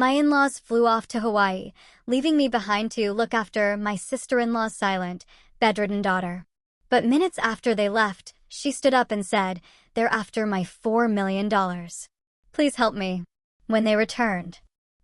My in-laws flew off to Hawaii, leaving me behind to look after my sister-in-law's silent, bedridden daughter. But minutes after they left, she stood up and said, "They're after my $4 million. Please help me." When they returned,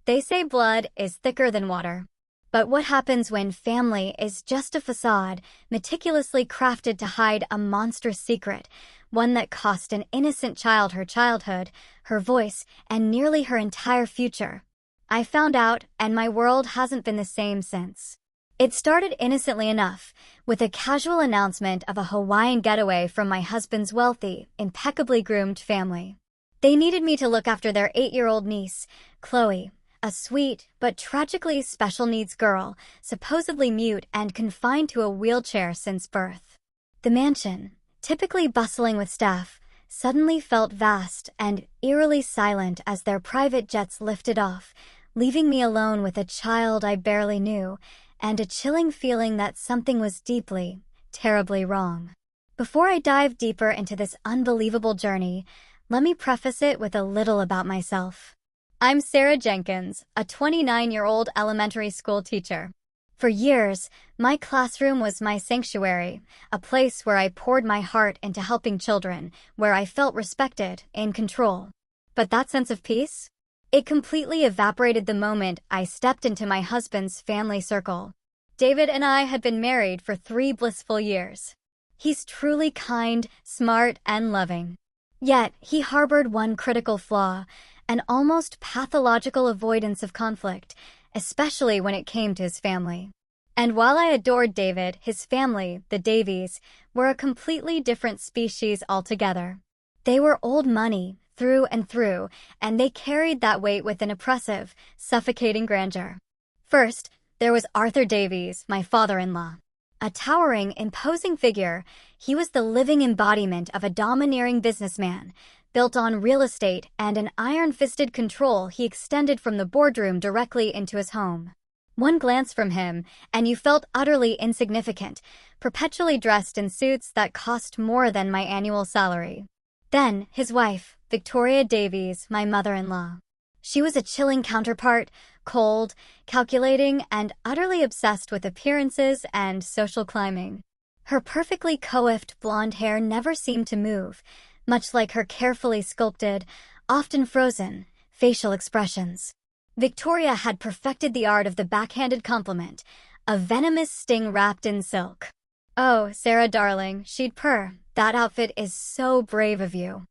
they say blood is thicker than water. But what happens when family is just a facade, meticulously crafted to hide a monstrous secret, one that cost an innocent child her childhood, her voice, and nearly her entire future? I found out, and my world hasn't been the same since. It started innocently enough, with a casual announcement of a Hawaiian getaway from my husband's wealthy, impeccably groomed family. They needed me to look after their 8-year-old niece, Chloe, a sweet but tragically special needs girl, supposedly mute and confined to a wheelchair since birth. The mansion, typically bustling with staff, suddenly felt vast and eerily silent as their private jets lifted off, leaving me alone with a child I barely knew, and a chilling feeling that something was deeply, terribly wrong. Before I dive deeper into this unbelievable journey, let me preface it with a little about myself. I'm Sarah Jenkins, a 29-year-old elementary school teacher. For years, my classroom was my sanctuary, a place where I poured my heart into helping children, where I felt respected, in control. But that sense of peace? It completely evaporated the moment I stepped into my husband's family circle. David and I had been married for 3 blissful years. He's truly kind, smart, and loving. Yet, he harbored one critical flaw, an almost pathological avoidance of conflict, especially when it came to his family. And while I adored David, his family, the Davies, were a completely different species altogether. They were old money, through and through, and they carried that weight with an oppressive, suffocating grandeur. First, there was Arthur Davies, my father-in-law. A towering, imposing figure, he was the living embodiment of a domineering businessman, built on real estate and an iron-fisted control he extended from the boardroom directly into his home. One glance from him, and you felt utterly insignificant, perpetually dressed in suits that cost more than my annual salary. Then, his wife, Victoria Davies, my mother-in-law. She was a chilling counterpart, cold, calculating, and utterly obsessed with appearances and social climbing. Her perfectly coiffed blonde hair never seemed to move, much like her carefully sculpted, often frozen, facial expressions. Victoria had perfected the art of the backhanded compliment, a venomous sting wrapped in silk. "Oh, Sarah darling," she'd purr, "that outfit is so brave of you."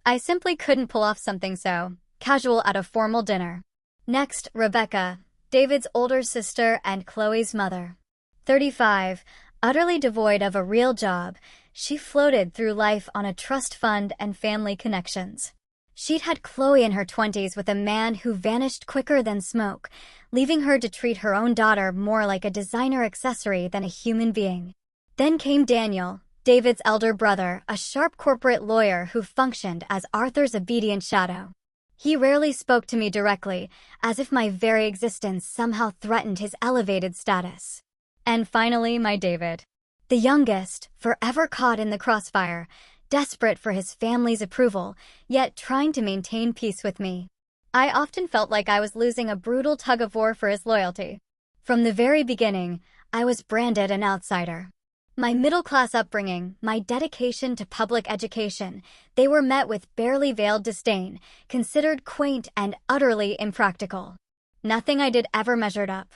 I simply couldn't pull off something so casual at a formal dinner. Next, Rebecca, David's older sister and Chloe's mother. 35, utterly devoid of a real job, she floated through life on a trust fund and family connections. She'd had Chloe in her 20s with a man who vanished quicker than smoke, leaving her to treat her own daughter more like a designer accessory than a human being. Then came Daniel, David's elder brother, a sharp corporate lawyer who functioned as Arthur's obedient shadow. He rarely spoke to me directly, as if my very existence somehow threatened his elevated status. And finally, my David. The youngest, forever caught in the crossfire, desperate for his family's approval, yet trying to maintain peace with me. I often felt like I was losing a brutal tug-of-war for his loyalty. From the very beginning, I was branded an outsider. My middle-class upbringing, my dedication to public education, they were met with barely veiled disdain, considered quaint and utterly impractical. Nothing I did ever measured up.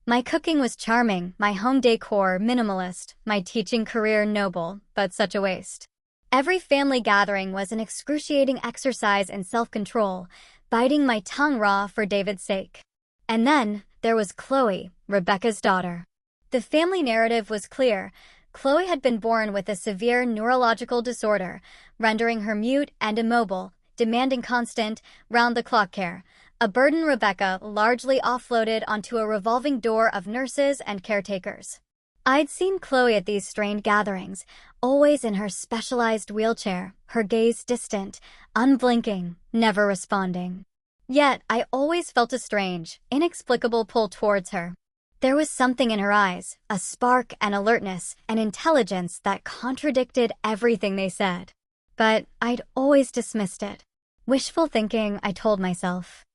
My cooking was charming, my home decor minimalist, my teaching career noble, but such a waste. Every family gathering was an excruciating exercise in self-control, biting my tongue raw for David's sake. And then, there was Chloe, Rebecca's daughter. The family narrative was clear. Chloe had been born with a severe neurological disorder, rendering her mute and immobile, demanding constant, round-the-clock care, a burden Rebecca largely offloaded onto a revolving door of nurses and caretakers. I'd seen Chloe at these strained gatherings, always in her specialized wheelchair, her gaze distant, unblinking, never responding. Yet I always felt a strange, inexplicable pull towards her. There was something in her eyes, a spark, an alertness, an intelligence that contradicted everything they said. But I'd always dismissed it. Wishful thinking, I told myself.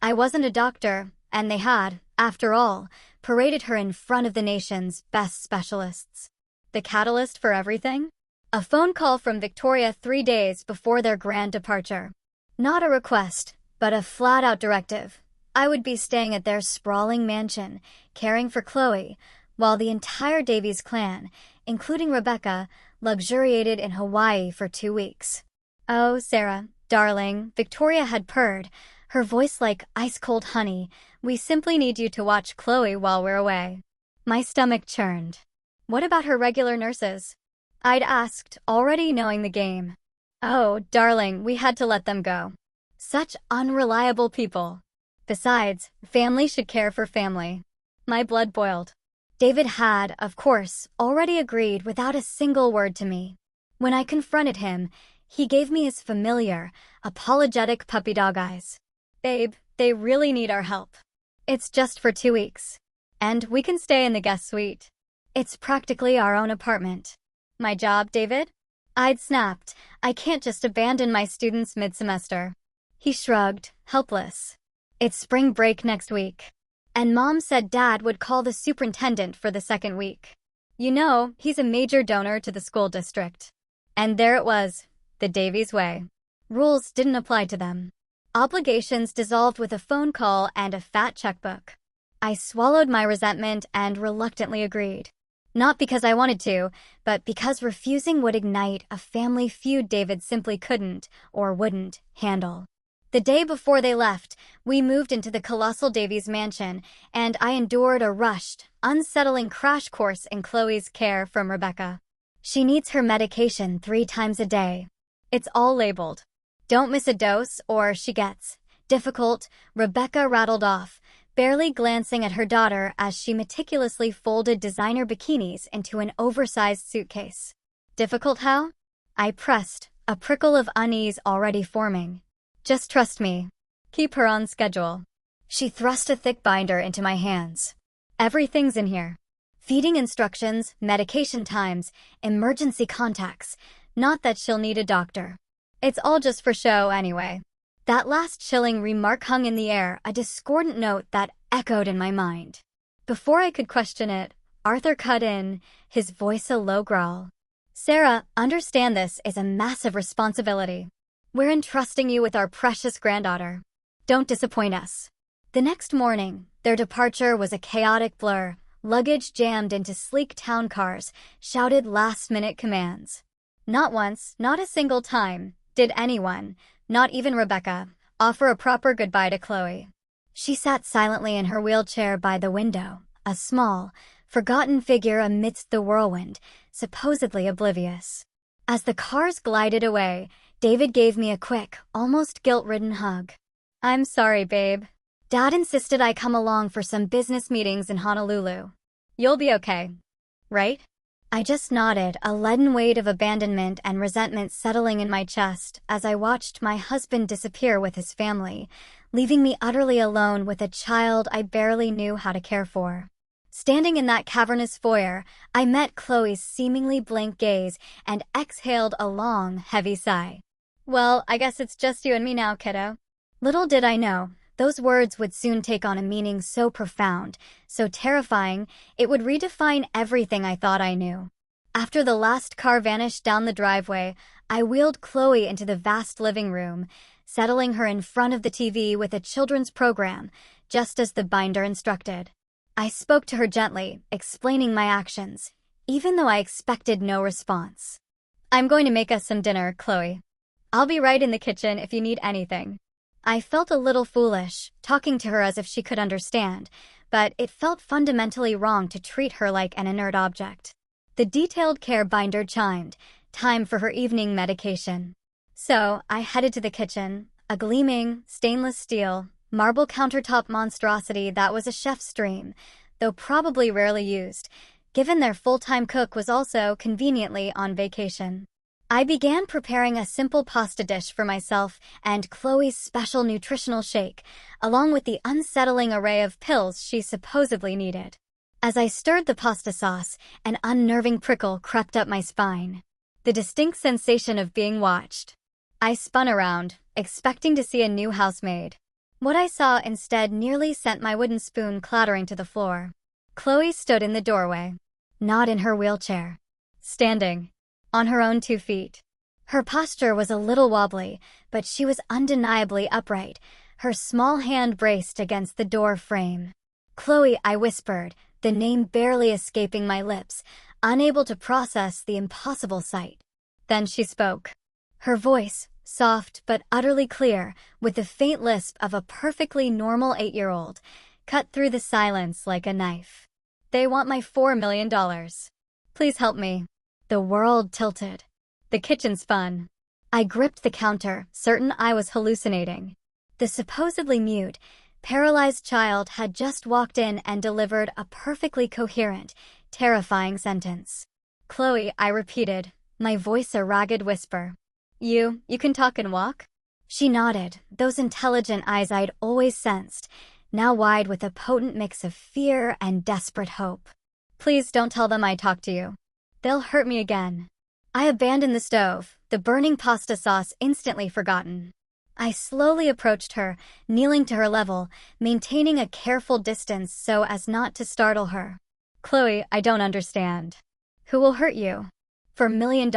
I wasn't a doctor, and they had, after all, paraded her in front of the nation's best specialists. The catalyst for everything? A phone call from Victoria 3 days before their grand departure. Not a request, but a flat-out directive. I would be staying at their sprawling mansion, caring for Chloe, while the entire Davies clan, including Rebecca, luxuriated in Hawaii for 2 weeks. "Oh, Sarah, darling," Victoria had purred, her voice like ice-cold honey, "we simply need you to watch Chloe while we're away." My stomach churned. What about her regular nurses? I'd asked, already knowing the game. "Oh, darling, we had to let them go. Such unreliable people. Besides, family should care for family." My blood boiled. David had, of course, already agreed without a single word to me. When I confronted him, he gave me his familiar, apologetic puppy dog eyes. "Babe, they really need our help. It's just for 2 weeks. And we can stay in the guest suite. It's practically our own apartment." "My job, David?" I'd snapped. "I can't just abandon my students mid-semester." He shrugged, helpless. "It's spring break next week. And Mom said Dad would call the superintendent for the 2nd week. You know, he's a major donor to the school district." And there it was, the Davies way. Rules didn't apply to them. Obligations dissolved with a phone call and a fat checkbook. I swallowed my resentment and reluctantly agreed. Not because I wanted to, but because refusing would ignite a family feud David simply couldn't, or wouldn't, handle. The day before they left, we moved into the colossal Davies mansion, and I endured a rushed, unsettling crash course in Chloe's care from Rebecca. She needs her medication 3 times a day. It's all labeled. "Don't miss a dose, or she gets difficult," Rebecca rattled off, barely glancing at her daughter as she meticulously folded designer bikinis into an oversized suitcase. "Difficult how?" I pressed, a prickle of unease already forming. "Just trust me. Keep her on schedule." She thrust a thick binder into my hands. "Everything's in here. Feeding instructions, medication times, emergency contacts. Not that she'll need a doctor. It's all just for show anyway." That last chilling remark hung in the air, a discordant note that echoed in my mind. Before I could question it, Arthur cut in, his voice a low growl. "Sarah, understand this is a massive responsibility. We're entrusting you with our precious granddaughter. Don't disappoint us." The next morning, their departure was a chaotic blur, luggage jammed into sleek town cars, shouted last-minute commands. Not once, not a single time, did anyone, not even Rebecca, offer a proper goodbye to Chloe. She sat silently in her wheelchair by the window, a small, forgotten figure amidst the whirlwind, supposedly oblivious. As the cars glided away, David gave me a quick, almost guilt-ridden hug. "I'm sorry, babe. Dad insisted I come along for some business meetings in Honolulu. You'll be okay, right?" I just nodded, a leaden weight of abandonment and resentment settling in my chest as I watched my husband disappear with his family, leaving me utterly alone with a child I barely knew how to care for. Standing in that cavernous foyer, I met Chloe's seemingly blank gaze and exhaled a long, heavy sigh. "Well, I guess it's just you and me now, kiddo." Little did I know, those words would soon take on a meaning so profound, so terrifying, it would redefine everything I thought I knew. After the last car vanished down the driveway, I wheeled Chloe into the vast living room, settling her in front of the TV with a children's program, just as the binder instructed. I spoke to her gently, explaining my actions, even though I expected no response. "I'm going to make us some dinner, Chloe. I'll be right in the kitchen if you need anything." I felt a little foolish, talking to her as if she could understand, but it felt fundamentally wrong to treat her like an inert object. The detailed care binder chimed, time for her evening medication. So I headed to the kitchen, a gleaming, stainless steel, marble countertop monstrosity that was a chef's dream, though probably rarely used, given their full-time cook was also, conveniently, on vacation. I began preparing a simple pasta dish for myself and Chloe's special nutritional shake, along with the unsettling array of pills she supposedly needed. As I stirred the pasta sauce, an unnerving prickle crept up my spine. The distinct sensation of being watched. I spun around, expecting to see a new housemaid. What I saw instead nearly sent my wooden spoon clattering to the floor. Chloe stood in the doorway. Not in her wheelchair. Standing. On her own 2 feet. Her posture was a little wobbly, but she was undeniably upright, her small hand braced against the door frame. "Chloe," I whispered, the name barely escaping my lips, unable to process the impossible sight. Then she spoke. Her voice, soft but utterly clear, with the faint lisp of a perfectly normal 8-year-old, cut through the silence like a knife. "They want my $4 million. Please help me." The world tilted. The kitchen spun. I gripped the counter, certain I was hallucinating. The supposedly mute, paralyzed child had just walked in and delivered a perfectly coherent, terrifying sentence. "Chloe," I repeated, my voice a ragged whisper. You can talk and walk?" She nodded, those intelligent eyes I'd always sensed, now wide with a potent mix of fear and desperate hope. "Please don't tell them I talked to you. They'll hurt me again." I abandoned the stove, the burning pasta sauce instantly forgotten. I slowly approached her, kneeling to her level, maintaining a careful distance so as not to startle her. "Chloe, I don't understand. Who will hurt you? For $1 million.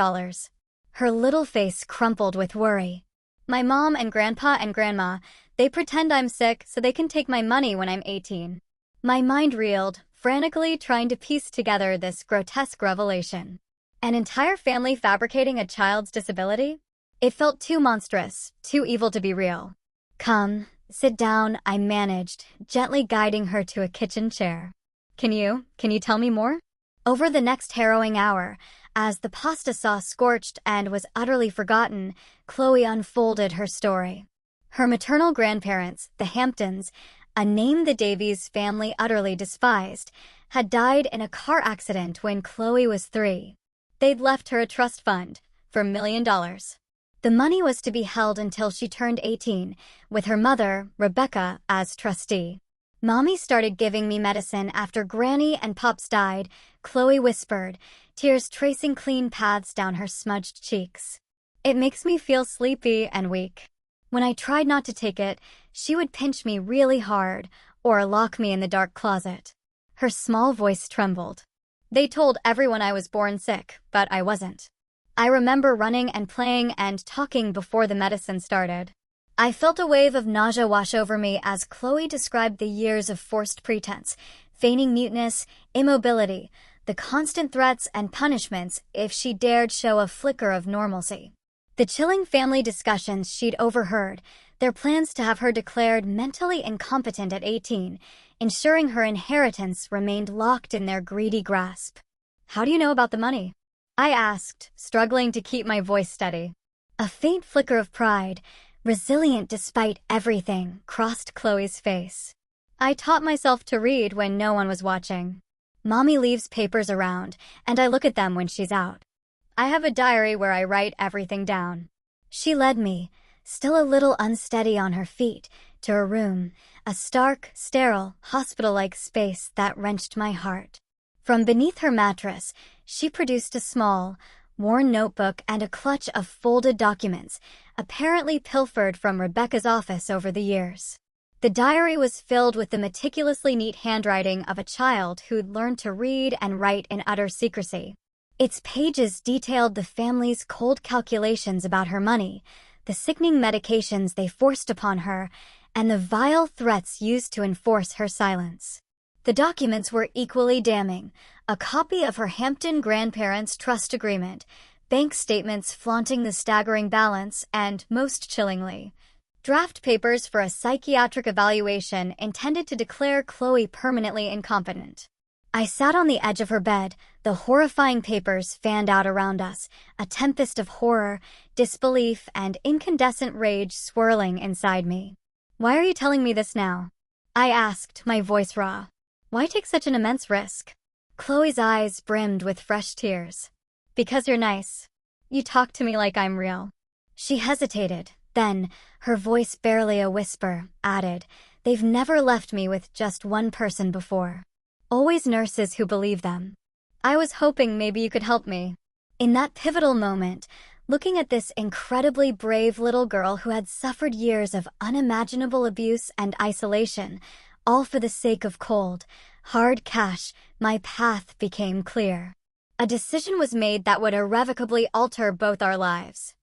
Her little face crumpled with worry. "My mom and grandpa and grandma. They pretend I'm sick so they can take my money when I'm 18. My mind reeled, frantically trying to piece together this grotesque revelation. An entire family fabricating a child's disability? It felt too monstrous, too evil to be real. "Come, sit down," I managed, gently guiding her to a kitchen chair. Can you tell me more?" Over the next harrowing hour, as the pasta sauce scorched and was utterly forgotten, Chloe unfolded her story. Her maternal grandparents, the Hamptons, a name the Davies family utterly despised, had died in a car accident when Chloe was 3. They'd left her a trust fund for $1 million. The money was to be held until she turned 18, with her mother, Rebecca, as trustee. "Mommy started giving me medicine after Granny and Pops died," Chloe whispered, tears tracing clean paths down her smudged cheeks. "It makes me feel sleepy and weak. When I tried not to take it, she would pinch me really hard or lock me in the dark closet." Her small voice trembled. "They told everyone I was born sick, but I wasn't. I remember running and playing and talking before the medicine started." I felt a wave of nausea wash over me as Chloe described the years of forced pretense, feigning muteness, immobility, the constant threats and punishments if she dared show a flicker of normalcy. The chilling family discussions she'd overheard, their plans to have her declared mentally incompetent at 18, ensuring her inheritance remained locked in their greedy grasp. "How do you know about the money?" I asked, struggling to keep my voice steady. A faint flicker of pride, resilient despite everything, crossed Chloe's face. "I taught myself to read when no one was watching. Mommy leaves papers around, and I look at them when she's out. I have a diary where I write everything down." She led me, still a little unsteady on her feet, to her room, a stark, sterile, hospital-like space that wrenched my heart. From beneath her mattress, she produced a small, worn notebook and a clutch of folded documents, apparently pilfered from Rebecca's office over the years. The diary was filled with the meticulously neat handwriting of a child who'd learned to read and write in utter secrecy. Its pages detailed the family's cold calculations about her money, the sickening medications they forced upon her, and the vile threats used to enforce her silence. The documents were equally damning: a copy of her Hampton grandparents' trust agreement, bank statements flaunting the staggering balance, and, most chillingly, draft papers for a psychiatric evaluation intended to declare Chloe permanently incompetent. I sat on the edge of her bed, the horrifying papers fanned out around us, a tempest of horror, disbelief, and incandescent rage swirling inside me. "Why are you telling me this now?" I asked, my voice raw. "Why take such an immense risk?" Chloe's eyes brimmed with fresh tears. "Because you're nice. You talk to me like I'm real." She hesitated, then, her voice barely a whisper, added, "They've never left me with just one person before. Always nurses who believe them. I was hoping maybe you could help me." In that pivotal moment, Looking at this incredibly brave little girl who had suffered years of unimaginable abuse and isolation, all for the sake of cold, hard cash, my path became clear. A decision was made that would irrevocably alter both our lives.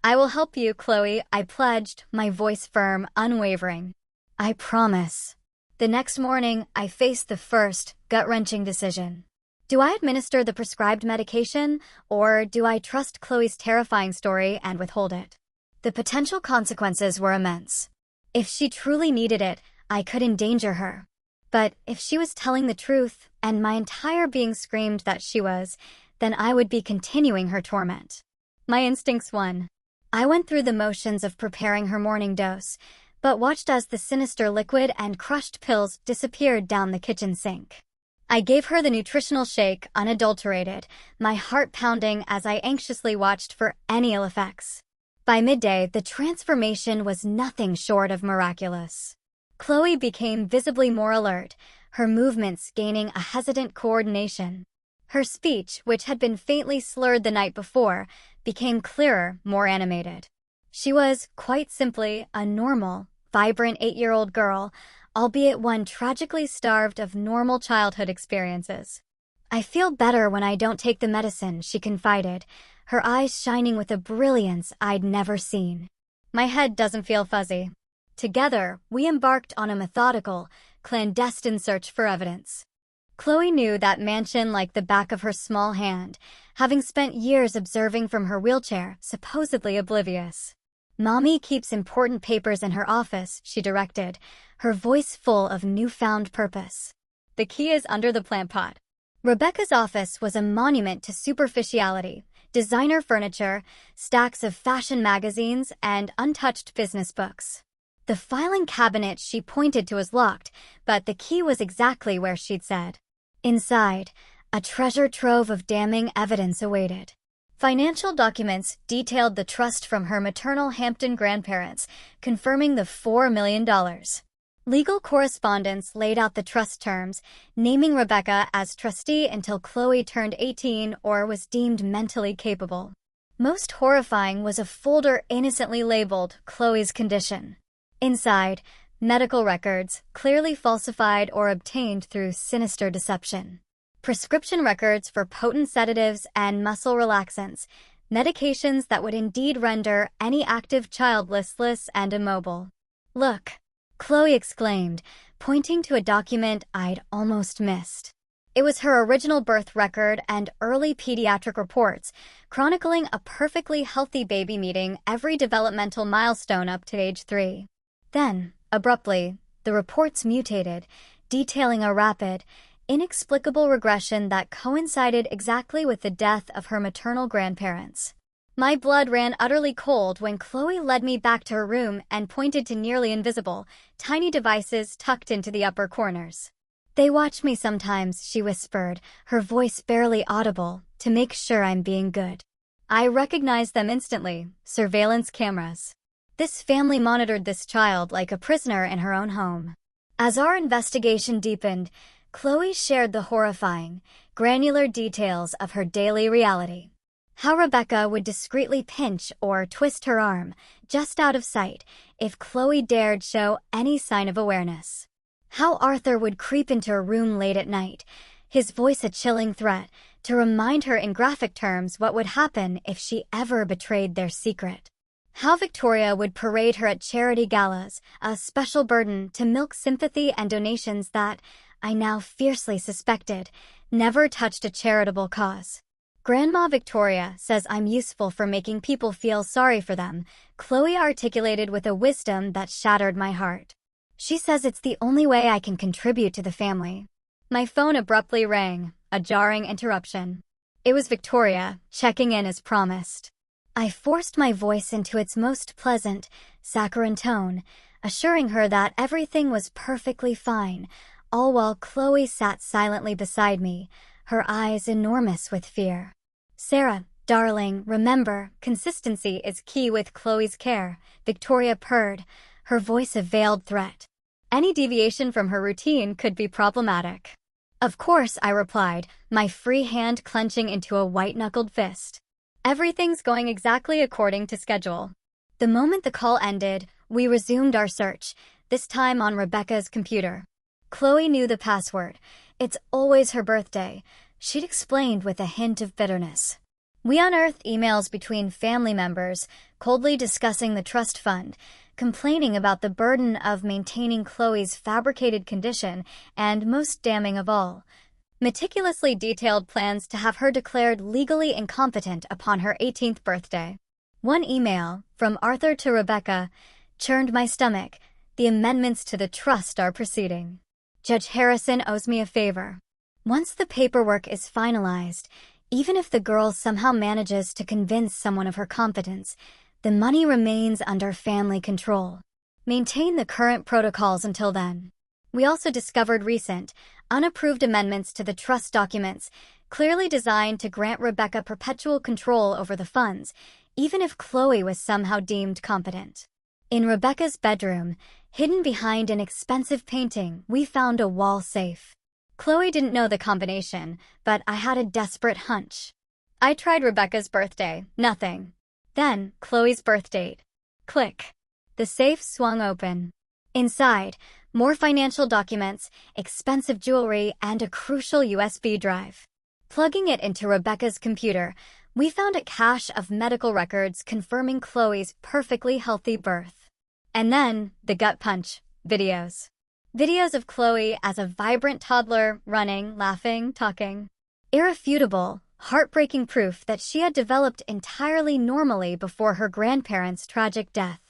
"I will help you, Chloe," I pledged, my voice firm, unwavering. "I promise." The next morning, I faced the first, gut-wrenching decision. Do I administer the prescribed medication, or do I trust Chloe's terrifying story and withhold it? The potential consequences were immense. If she truly needed it, I could endanger her. But if she was telling the truth, and my entire being screamed that she was, then I would be continuing her torment. My instincts won. I went through the motions of preparing her morning dose, but watched as the sinister liquid and crushed pills disappeared down the kitchen sink. I gave her the nutritional shake, unadulterated, my heart pounding as I anxiously watched for any ill effects. By midday, the transformation was nothing short of miraculous. Chloe became visibly more alert, her movements gaining a hesitant coordination. Her speech, which had been faintly slurred the night before, became clearer, more animated. She was, quite simply, a normal, vibrant 8-year-old girl, albeit one tragically starved of normal childhood experiences. "I feel better when I don't take the medicine," she confided, her eyes shining with a brilliance I'd never seen. My head doesn't feel fuzzy. Together, we embarked on a methodical, clandestine search for evidence. Chloe knew that mansion like the back of her small hand, having spent years observing from her wheelchair, supposedly oblivious. "Mommy keeps important papers in her office," she directed, her voice full of newfound purpose. "The key is under the plant pot." Rebecca's office was a monument to superficiality: designer furniture, stacks of fashion magazines, and untouched business books. The filing cabinet she pointed to was locked, but the key was exactly where she'd said. Inside, a treasure trove of damning evidence awaited. Financial documents detailed the trust from her maternal Hampton grandparents, confirming the $4 million. Legal correspondence laid out the trust terms, naming Rebecca as trustee until Chloe turned 18 or was deemed mentally capable. Most horrifying was a folder innocently labeled Chloe's condition. Inside, medical records, clearly falsified or obtained through sinister deception. Prescription records for potent sedatives and muscle relaxants, medications that would indeed render any active child listless and immobile. "Look," Chloe exclaimed, pointing to a document I'd almost missed. It was her original birth record and early pediatric reports, chronicling a perfectly healthy baby meeting every developmental milestone up to age 3. Then, abruptly, the reports mutated, detailing a rapid, inexplicable regression that coincided exactly with the death of her maternal grandparents. My blood ran utterly cold when Chloe led me back to her room and pointed to nearly invisible, tiny devices tucked into the upper corners. "They watch me sometimes," she whispered, her voice barely audible, "to make sure I'm being good." I recognized them instantly: surveillance cameras. This family monitored this child like a prisoner in her own home. As our investigation deepened, Chloe shared the horrifying, granular details of her daily reality. How Rebecca would discreetly pinch or twist her arm, just out of sight, if Chloe dared show any sign of awareness. How Arthur would creep into her room late at night, his voice a chilling threat, to remind her in graphic terms what would happen if she ever betrayed their secret. How Victoria would parade her at charity galas, a special burden to milk sympathy and donations that, I now fiercely suspected, never touched a charitable cause. "Grandma Victoria says I'm useful for making people feel sorry for them," Chloe articulated with a wisdom that shattered my heart. "She says it's the only way I can contribute to the family." My phone abruptly rang, a jarring interruption. It was Victoria, checking in as promised. I forced my voice into its most pleasant, saccharine tone, assuring her that everything was perfectly fine, all while Chloe sat silently beside me, her eyes enormous with fear. "Sarah, darling, remember, consistency is key with Chloe's care," Victoria purred, her voice a veiled threat. Any deviation from her routine could be problematic. "Of course," I replied, my free hand clenching into a white-knuckled fist. Everything's going exactly according to schedule. The moment the call ended, we resumed our search, this time on Rebecca's computer. Chloe knew the password. It's always her birthday, she'd explained with a hint of bitterness. We unearthed emails between family members, coldly discussing the trust fund, complaining about the burden of maintaining Chloe's fabricated condition, and most damning of all, meticulously detailed plans to have her declared legally incompetent upon her 18th birthday. One email, from Arthur to Rebecca, churned my stomach. The amendments to the trust are proceeding. Judge Harrison owes me a favor. Once the paperwork is finalized, even if the girl somehow manages to convince someone of her competence, the money remains under family control. Maintain the current protocols until then. We also discovered recent, unapproved amendments to the trust documents, clearly designed to grant Rebecca perpetual control over the funds, even if Chloe was somehow deemed competent. In Rebecca's bedroom, hidden behind an expensive painting, we found a wall safe. Chloe didn't know the combination, but I had a desperate hunch. I tried Rebecca's birthday, nothing. Then, Chloe's birth date. Click. The safe swung open. Inside, more financial documents, expensive jewelry, and a crucial USB drive. Plugging it into Rebecca's computer, we found a cache of medical records confirming Chloe's perfectly healthy birth. And then, the gut punch, videos. Videos of Chloe as a vibrant toddler, running, laughing, talking. Irrefutable, heartbreaking proof that she had developed entirely normally before her grandparents' tragic death.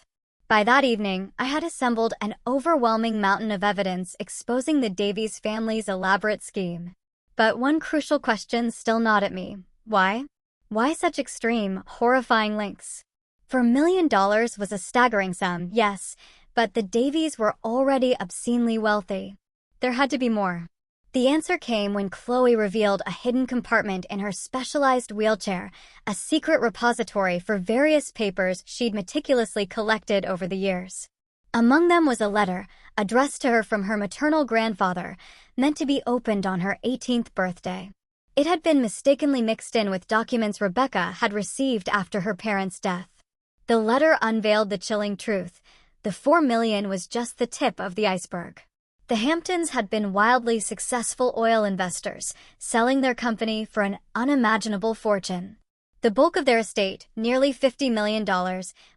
By that evening, I had assembled an overwhelming mountain of evidence exposing the Davies family's elaborate scheme. But one crucial question still gnawed at me. Why? Why such extreme, horrifying lengths? For $1 million was a staggering sum, yes, but the Davies were already obscenely wealthy. There had to be more. The answer came when Chloe revealed a hidden compartment in her specialized wheelchair, a secret repository for various papers she'd meticulously collected over the years. Among them was a letter, addressed to her from her maternal grandfather, meant to be opened on her 18th birthday. It had been mistakenly mixed in with documents Rebecca had received after her parents' death. The letter unveiled the chilling truth. The $4 million was just the tip of the iceberg. The Hamptons had been wildly successful oil investors, selling their company for an unimaginable fortune. The bulk of their estate, nearly $50 million,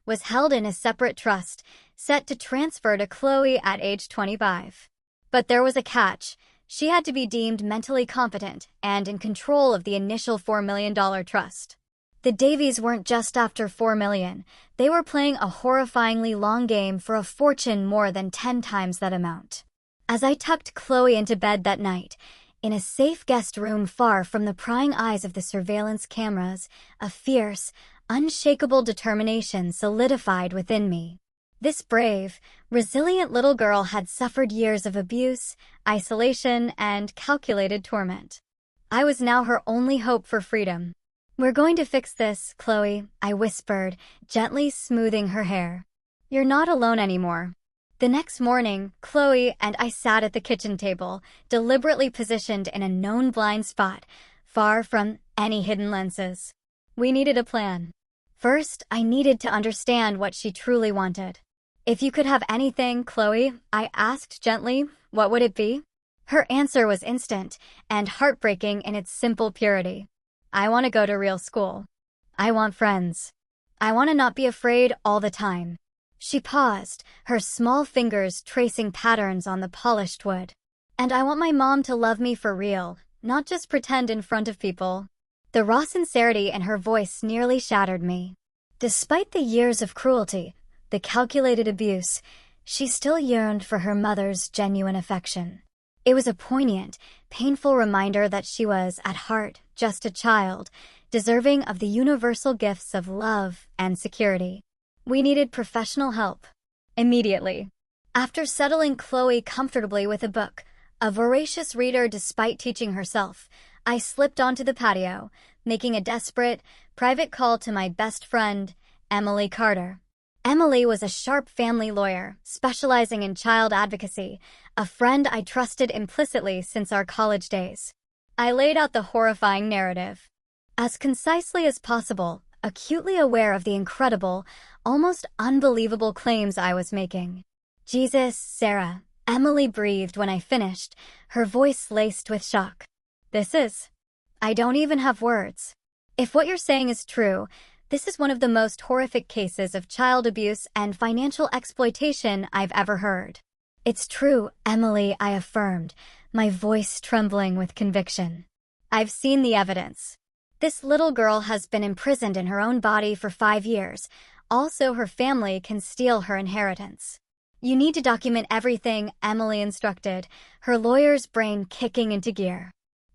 was held in a separate trust, set to transfer to Chloe at age 25. But there was a catch. She had to be deemed mentally competent and in control of the initial $4 million trust. The Davies weren't just after $4 million. They were playing a horrifyingly long game for a fortune more than 10 times that amount. As I tucked Chloe into bed that night, in a safe guest room far from the prying eyes of the surveillance cameras, a fierce, unshakable determination solidified within me. This brave, resilient little girl had suffered years of abuse, isolation, and calculated torment. I was now her only hope for freedom. "We're going to fix this, Chloe," I whispered, gently smoothing her hair. "You're not alone anymore." The next morning, Chloe and I sat at the kitchen table, deliberately positioned in a known blind spot, far from any hidden lenses. We needed a plan. First, I needed to understand what she truly wanted. "If you could have anything, Chloe," I asked gently, "what would it be?" Her answer was instant and heartbreaking in its simple purity. "I want to go to real school. I want friends. I want to not be afraid all the time." She paused, her small fingers tracing patterns on the polished wood. "And I want my mom to love me for real, not just pretend in front of people." The raw sincerity in her voice nearly shattered me. Despite the years of cruelty, the calculated abuse, she still yearned for her mother's genuine affection. It was a poignant, painful reminder that she was, at heart, just a child, deserving of the universal gifts of love and security. We needed professional help. Immediately. After settling Chloe comfortably with a book, a voracious reader despite teaching herself, I slipped onto the patio, making a desperate, private call to my best friend, Emily Carter. Emily was a sharp family lawyer, specializing in child advocacy, a friend I trusted implicitly since our college days. I laid out the horrifying narrative. As concisely as possible, acutely aware of the incredible, almost unbelievable claims I was making. "Jesus, Sarah," Emily breathed when I finished, her voice laced with shock. I don't even have words. If what you're saying is true, this is one of the most horrific cases of child abuse and financial exploitation I've ever heard." "It's true, Emily," I affirmed, my voice trembling with conviction. "I've seen the evidence. This little girl has been imprisoned in her own body for 5 years. Also, her family can steal her inheritance." "You need to document everything," Emily instructed, her lawyer's brain kicking into gear.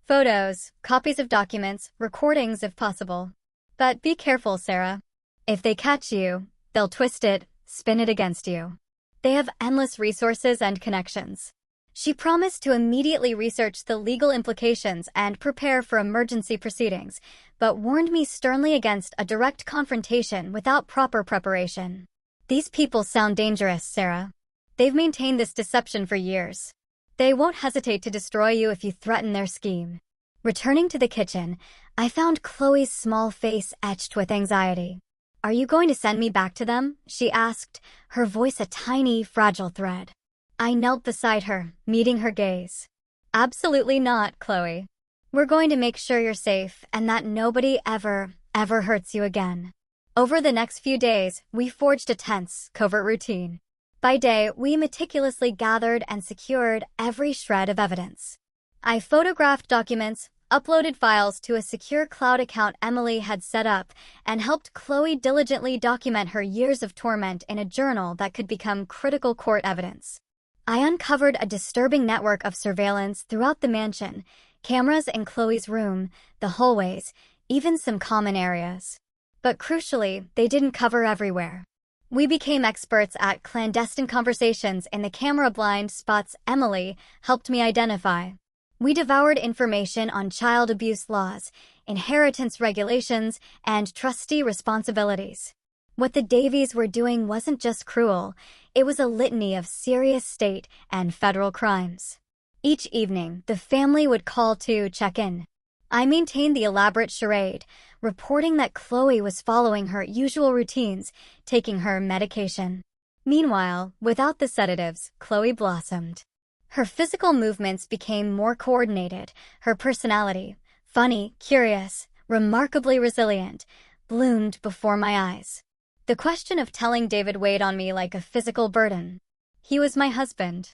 "Photos, copies of documents, recordings if possible. But be careful, Sarah. If they catch you, they'll twist it, spin it against you. They have endless resources and connections." She promised to immediately research the legal implications and prepare for emergency proceedings, but warned me sternly against a direct confrontation without proper preparation. "These people sound dangerous, Sarah. They've maintained this deception for years. They won't hesitate to destroy you if you threaten their scheme." Returning to the kitchen, I found Chloe's small face etched with anxiety. "Are you going to send me back to them?" she asked, her voice a tiny, fragile thread. I knelt beside her, meeting her gaze. "Absolutely not, Chloe. We're going to make sure you're safe and that nobody ever hurts you again." Over the next few days, we forged a tense, covert routine. By day, we meticulously gathered and secured every shred of evidence. I photographed documents, uploaded files to a secure cloud account Emily had set up, and helped Chloe diligently document her years of torment in a journal that could become critical court evidence. I uncovered a disturbing network of surveillance throughout the mansion, cameras in Chloe's room, the hallways, even some common areas. But crucially, they didn't cover everywhere. We became experts at clandestine conversations in the camera blind spots Emily helped me identify. We devoured information on child abuse laws, inheritance regulations, and trustee responsibilities. What the Davies were doing wasn't just cruel, it was a litany of serious state and federal crimes. Each evening, the family would call to check in. I maintained the elaborate charade, reporting that Chloe was following her usual routines, taking her medication. Meanwhile, without the sedatives, Chloe blossomed. Her physical movements became more coordinated, her personality, funny, curious, remarkably resilient, bloomed before my eyes. The question of telling David weighed on me like a physical burden. He was my husband.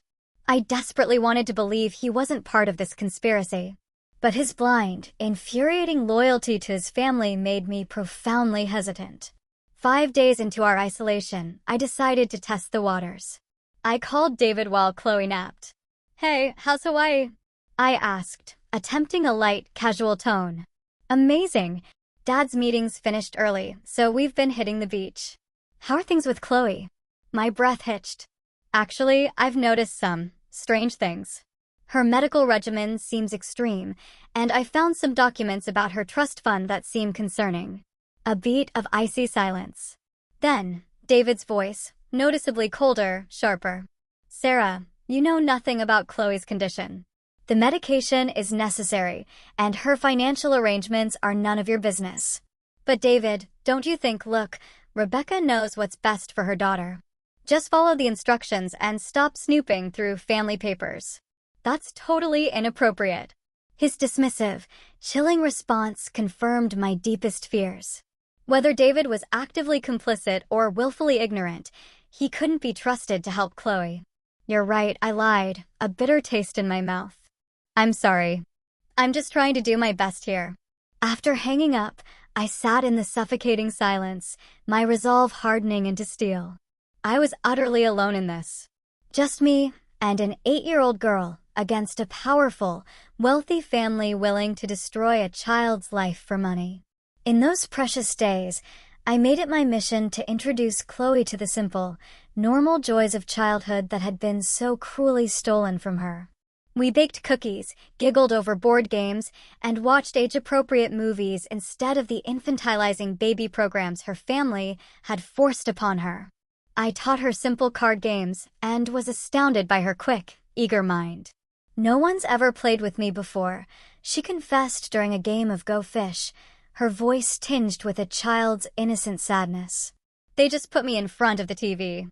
I desperately wanted to believe he wasn't part of this conspiracy. But his blind, infuriating loyalty to his family made me profoundly hesitant. 5 days into our isolation, I decided to test the waters. I called David while Chloe napped. "Hey, how's Hawaii?" I asked, attempting a light, casual tone. "Amazing. Dad's meetings finished early, so we've been hitting the beach." "How are things with Chloe?" My breath hitched. "Actually, I've noticed some strange things. Her medical regimen seems extreme, and I found some documents about her trust fund that seem concerning." A beat of icy silence. Then, David's voice, noticeably colder, sharper. "Sarah, you know nothing about Chloe's condition. The medication is necessary, and her financial arrangements are none of your business." "But David, don't you think, look, Rebecca knows what's best for her daughter. Just follow the instructions and stop snooping through family papers." "That's totally inappropriate." His dismissive, chilling response confirmed my deepest fears. Whether David was actively complicit or willfully ignorant, he couldn't be trusted to help Chloe. "You're right, I lied, a bitter taste in my mouth. I'm sorry. I'm just trying to do my best here." After hanging up, I sat in the suffocating silence, my resolve hardening into steel. I was utterly alone in this. Just me and an 8-year-old girl against a powerful, wealthy family willing to destroy a child's life for money. In those precious days, I made it my mission to introduce Chloe to the simple, normal joys of childhood that had been so cruelly stolen from her. We baked cookies, giggled over board games, and watched age-appropriate movies instead of the infantilizing baby programs her family had forced upon her. I taught her simple card games and was astounded by her quick, eager mind. "No one's ever played with me before," she confessed during a game of Go Fish, her voice tinged with a child's innocent sadness. They just put me in front of the TV.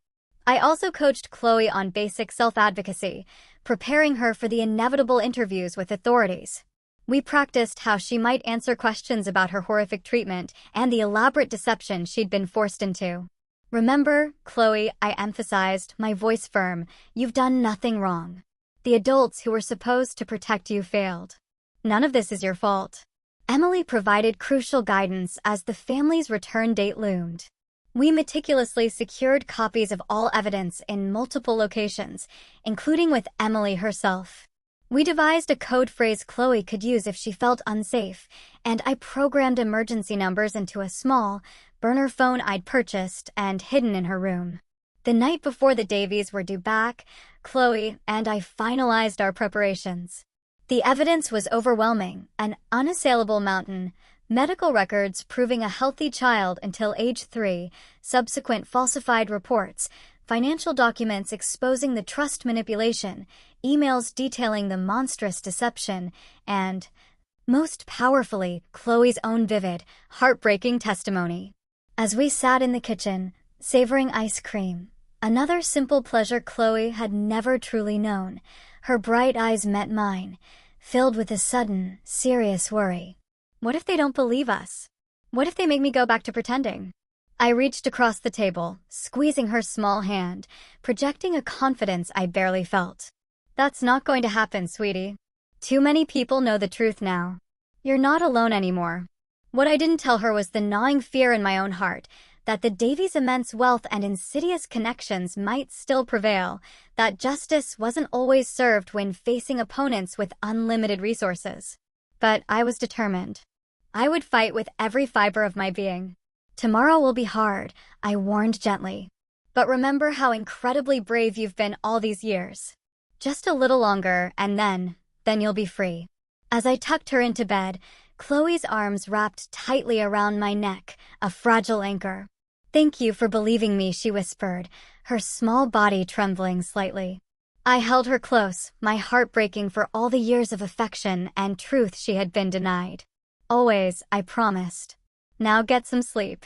I also coached Chloe on basic self-advocacy, preparing her for the inevitable interviews with authorities. We practiced how she might answer questions about her horrific treatment and the elaborate deception she'd been forced into. Remember, Chloe, I emphasized, my voice firm, you've done nothing wrong. The adults who were supposed to protect you failed. None of this is your fault. Emily provided crucial guidance as the family's return date loomed. We meticulously secured copies of all evidence in multiple locations, including with Emily herself. We devised a code phrase Chloe could use if she felt unsafe, and I programmed emergency numbers into a small, burner phone I'd purchased and hidden in her room. The night before the Davies were due back, Chloe and I finalized our preparations. The evidence was overwhelming, an unassailable mountain, medical records proving a healthy child until age 3, subsequent falsified reports, financial documents exposing the trust manipulation, emails detailing the monstrous deception, and, most powerfully, Chloe's own vivid, heartbreaking testimony. As we sat in the kitchen, savoring ice cream, another simple pleasure Chloe had never truly known, her bright eyes met mine, filled with a sudden, serious worry. What if they don't believe us? What if they make me go back to pretending? I reached across the table, squeezing her small hand, projecting a confidence I barely felt. That's not going to happen, sweetie. Too many people know the truth now. You're not alone anymore. What I didn't tell her was the gnawing fear in my own heart, that the Davies' immense wealth and insidious connections might still prevail, that justice wasn't always served when facing opponents with unlimited resources. But I was determined. I would fight with every fiber of my being. Tomorrow will be hard, I warned gently. But remember how incredibly brave you've been all these years. Just a little longer, and then you'll be free. As I tucked her into bed, Chloe's arms wrapped tightly around my neck, a fragile anchor. Thank you for believing me, she whispered, her small body trembling slightly. I held her close, my heart breaking for all the years of affection and truth she had been denied. Always, I promised. Now get some sleep.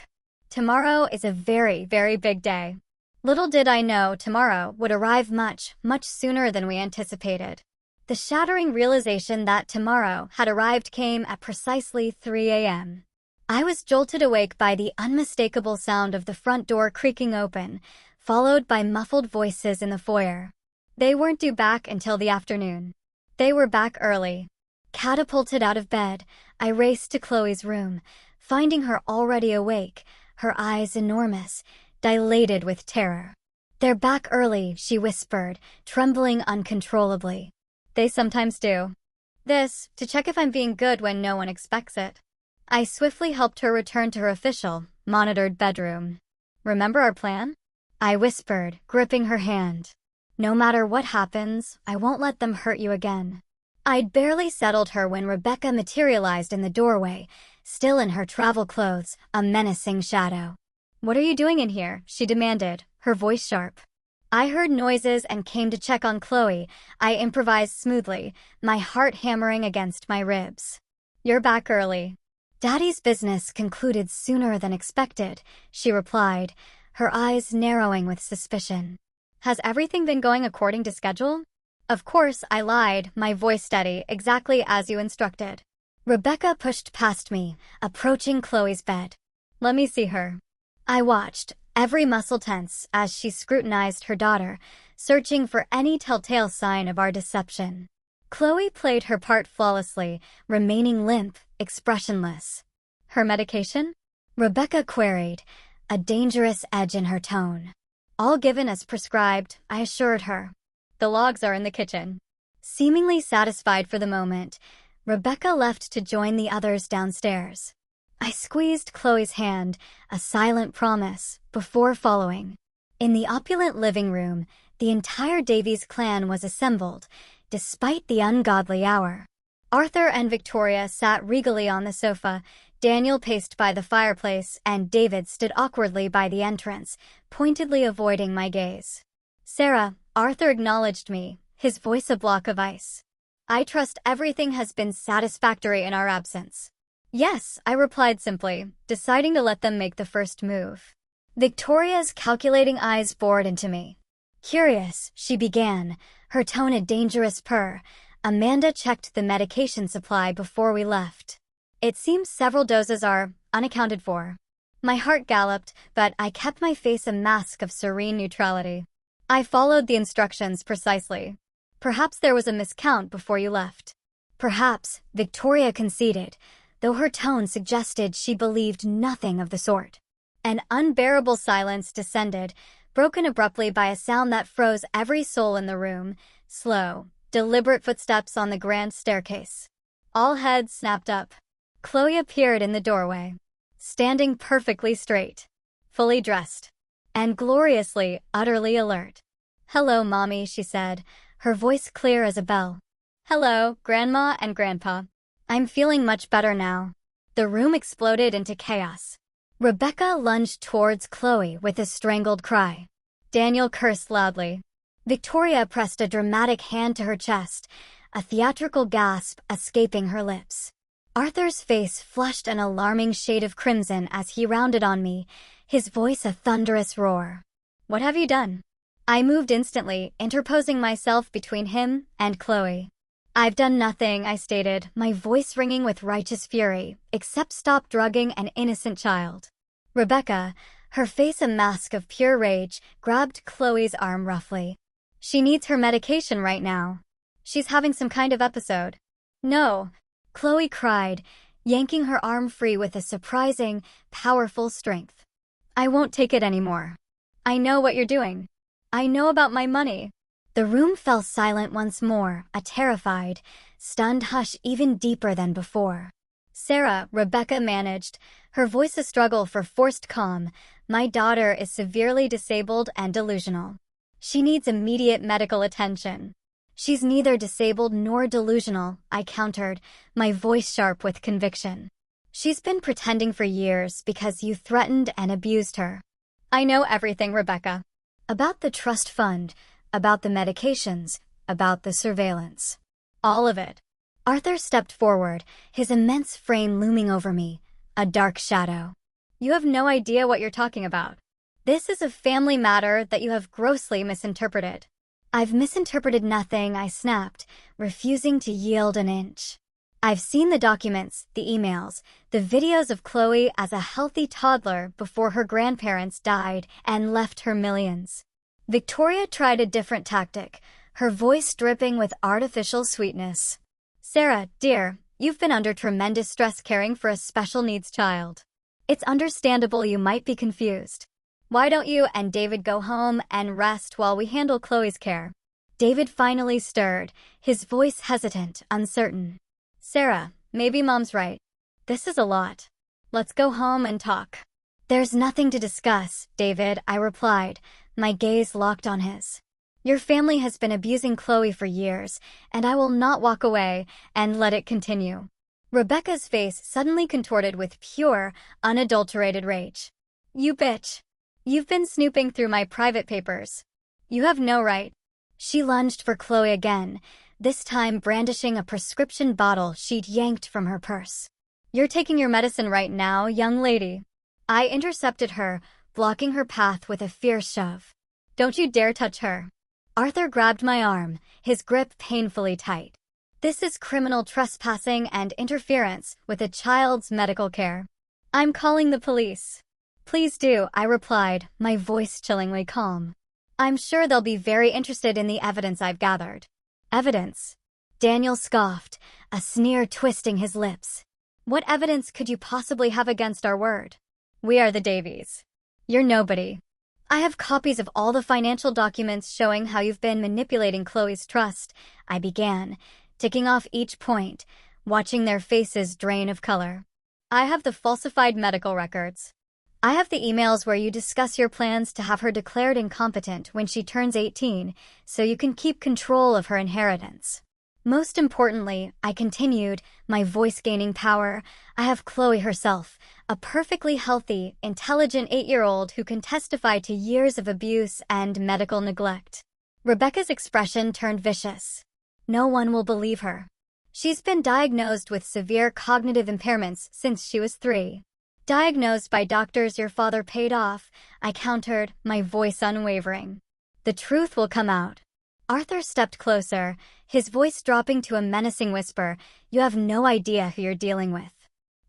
Tomorrow is a very, very big day. Little did I know tomorrow would arrive much, much sooner than we anticipated. The shattering realization that tomorrow had arrived came at precisely 3 a.m. I was jolted awake by the unmistakable sound of the front door creaking open, followed by muffled voices in the foyer. They weren't due back until the afternoon. They were back early. Catapulted out of bed, I raced to Chloe's room, finding her already awake, her eyes enormous, dilated with terror. They're back early, she whispered, trembling uncontrollably. They sometimes do. This, to check if I'm being good when no one expects it. I swiftly helped her return to her official, monitored bedroom. Remember our plan? I whispered, gripping her hand. No matter what happens, I won't let them hurt you again. I'd barely settled her when Rebecca materialized in the doorway, still in her travel clothes, a menacing shadow. What are you doing in here? She demanded, her voice sharp. I heard noises and came to check on Chloe. I improvised smoothly, my heart hammering against my ribs. You're back early. Daddy's business concluded sooner than expected, she replied, her eyes narrowing with suspicion. Has everything been going according to schedule? Of course, I lied, my voice steady, exactly as you instructed. Rebecca pushed past me, approaching Chloe's bed. Let me see her. I watched, every muscle tense, as she scrutinized her daughter, searching for any telltale sign of our deception. Chloe played her part flawlessly, remaining limp, expressionless. Her medication? Rebecca queried, a dangerous edge in her tone. All given as prescribed, I assured her. The logs are in the kitchen. Seemingly satisfied for the moment, Rebecca left to join the others downstairs. I squeezed Chloe's hand, a silent promise, before following. In the opulent living room, the entire Davies clan was assembled, despite the ungodly hour. Arthur and Victoria sat regally on the sofa, Daniel paced by the fireplace, and David stood awkwardly by the entrance, pointedly avoiding my gaze. Sarah, Arthur acknowledged me, his voice a block of ice. I trust everything has been satisfactory in our absence. Yes, I replied simply, deciding to let them make the first move. Victoria's calculating eyes bored into me. Curious, she began, her tone a dangerous purr. Amanda checked the medication supply before we left. It seems several doses are unaccounted for. My heart galloped, but I kept my face a mask of serene neutrality. I followed the instructions precisely. Perhaps there was a miscount before you left. Perhaps, Victoria conceded, though her tone suggested she believed nothing of the sort. An unbearable silence descended, broken abruptly by a sound that froze every soul in the room, slow, deliberate footsteps on the grand staircase. All heads snapped up. Chloe appeared in the doorway, standing perfectly straight, fully dressed, and gloriously, utterly alert. "Hello, Mommy," she said, her voice clear as a bell. "Hello, Grandma and Grandpa. I'm feeling much better now." The room exploded into chaos. Rebecca lunged towards Chloe with a strangled cry. Daniel cursed loudly. Victoria pressed a dramatic hand to her chest, a theatrical gasp escaping her lips. Arthur's face flushed an alarming shade of crimson as he rounded on me, his voice a thunderous roar. "What have you done?" I moved instantly, interposing myself between him and Chloe. "I've done nothing," I stated, my voice ringing with righteous fury, "except stop drugging an innocent child." Rebecca, her face a mask of pure rage, grabbed Chloe's arm roughly. "She needs her medication right now. She's having some kind of episode." "No," Chloe cried, yanking her arm free with a surprising, powerful strength. "I won't take it anymore. I know what you're doing. I know about my money." The room fell silent once more, a terrified, stunned hush even deeper than before. "Sarah," Rebecca managed, her voice a struggle for forced calm, "my daughter is severely disabled and delusional. She needs immediate medical attention." "She's neither disabled nor delusional," I countered, my voice sharp with conviction. "She's been pretending for years because you threatened and abused her." "I know everything, Rebecca. About the trust fund, about the medications, about the surveillance. All of it." Arthur stepped forward, his immense frame looming over me, a dark shadow. "You have no idea what you're talking about. This is a family matter that you have grossly misinterpreted." "I've misinterpreted nothing," I snapped, refusing to yield an inch. "I've seen the documents, the emails, the videos of Chloe as a healthy toddler before her grandparents died and left her millions." Victoria tried a different tactic, her voice dripping with artificial sweetness. "Sarah, dear, you've been under tremendous stress caring for a special needs child. It's understandable you might be confused. Why don't you and David go home and rest while we handle Chloe's care?" David finally stirred, his voice hesitant, uncertain. "Sarah, maybe Mom's right. This is a lot. Let's go home and talk." "There's nothing to discuss, David," I replied, my gaze locked on his. "Your family has been abusing Chloe for years, and I will not walk away and let it continue." Rebecca's face suddenly contorted with pure, unadulterated rage. "You bitch. You've been snooping through my private papers. You have no right." She lunged for Chloe again, this time brandishing a prescription bottle she'd yanked from her purse. "You're taking your medicine right now, young lady." I intercepted her, blocking her path with a fierce shove. "Don't you dare touch her." Arthur grabbed my arm, his grip painfully tight. "This is criminal trespassing and interference with a child's medical care. I'm calling the police." "Please do," I replied, my voice chillingly calm. "I'm sure they'll be very interested in the evidence I've gathered." "Evidence?" Daniel scoffed, a sneer twisting his lips. "What evidence could you possibly have against our word? We are the Davies. You're nobody. I have copies of all the financial documents showing how you've been manipulating Chloe's trust," I began, ticking off each point, watching their faces drain of color. "I have the falsified medical records. I have the emails where you discuss your plans to have her declared incompetent when she turns 18, so you can keep control of her inheritance. Most importantly," I continued, my voice gaining power, "I have Chloe herself, a perfectly healthy, intelligent 8-year-old who can testify to years of abuse and medical neglect." Rebecca's expression turned vicious. "No one will believe her. She's been diagnosed with severe cognitive impairments since she was 3. Diagnosed by doctors your father paid off, I countered, my voice unwavering. The truth will come out. Arthur stepped closer, his voice dropping to a menacing whisper. You have no idea who you're dealing with.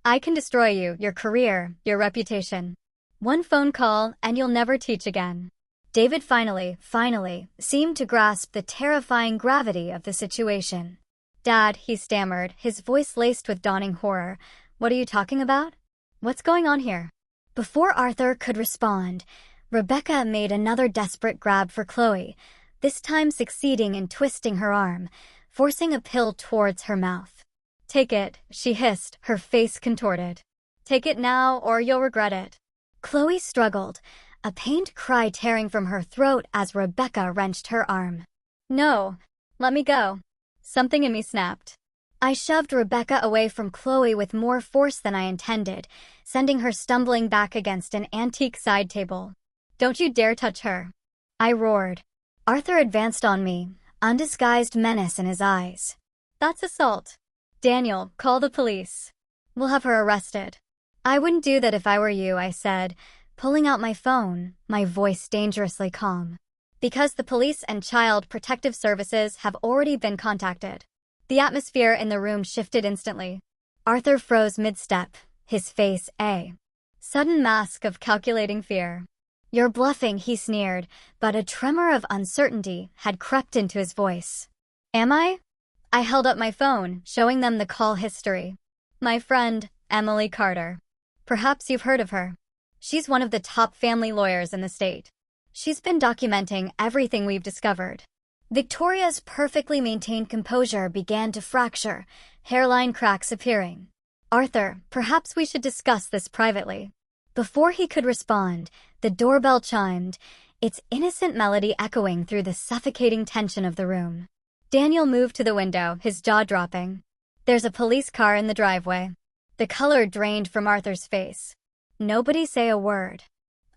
I can destroy you, your career, your reputation. One phone call, and you'll never teach again. David finally, seemed to grasp the terrifying gravity of the situation. Dad, he stammered, his voice laced with dawning horror. What are you talking about? What's going on here? Before Arthur could respond, Rebecca made another desperate grab for Chloe, this time succeeding in twisting her arm, forcing a pill towards her mouth. Take it, she hissed, her face contorted. Take it now or you'll regret it. Chloe struggled, a pained cry tearing from her throat as Rebecca wrenched her arm. No, let me go. Something in me snapped. I shoved Rebecca away from Chloe with more force than I intended, sending her stumbling back against an antique side table. Don't you dare touch her. I roared. Arthur advanced on me, undisguised menace in his eyes. That's assault. Daniel, call the police. We'll have her arrested. I wouldn't do that if I were you, I said, pulling out my phone, my voice dangerously calm. Because the police and Child Protective Services have already been contacted. The atmosphere in the room shifted instantly. Arthur froze mid-step, his face a sudden mask of calculating fear. You're bluffing, he sneered, but a tremor of uncertainty had crept into his voice. Am I? I held up my phone, showing them the call history. My friend, Emily Carter. Perhaps you've heard of her. She's one of the top family lawyers in the state. She's been documenting everything we've discovered. Victoria's perfectly maintained composure began to fracture, hairline cracks appearing. Arthur, perhaps we should discuss this privately. Before he could respond, the doorbell chimed, its innocent melody echoing through the suffocating tension of the room. Daniel moved to the window, his jaw dropping. There's a police car in the driveway. The color drained from Arthur's face. Nobody say a word.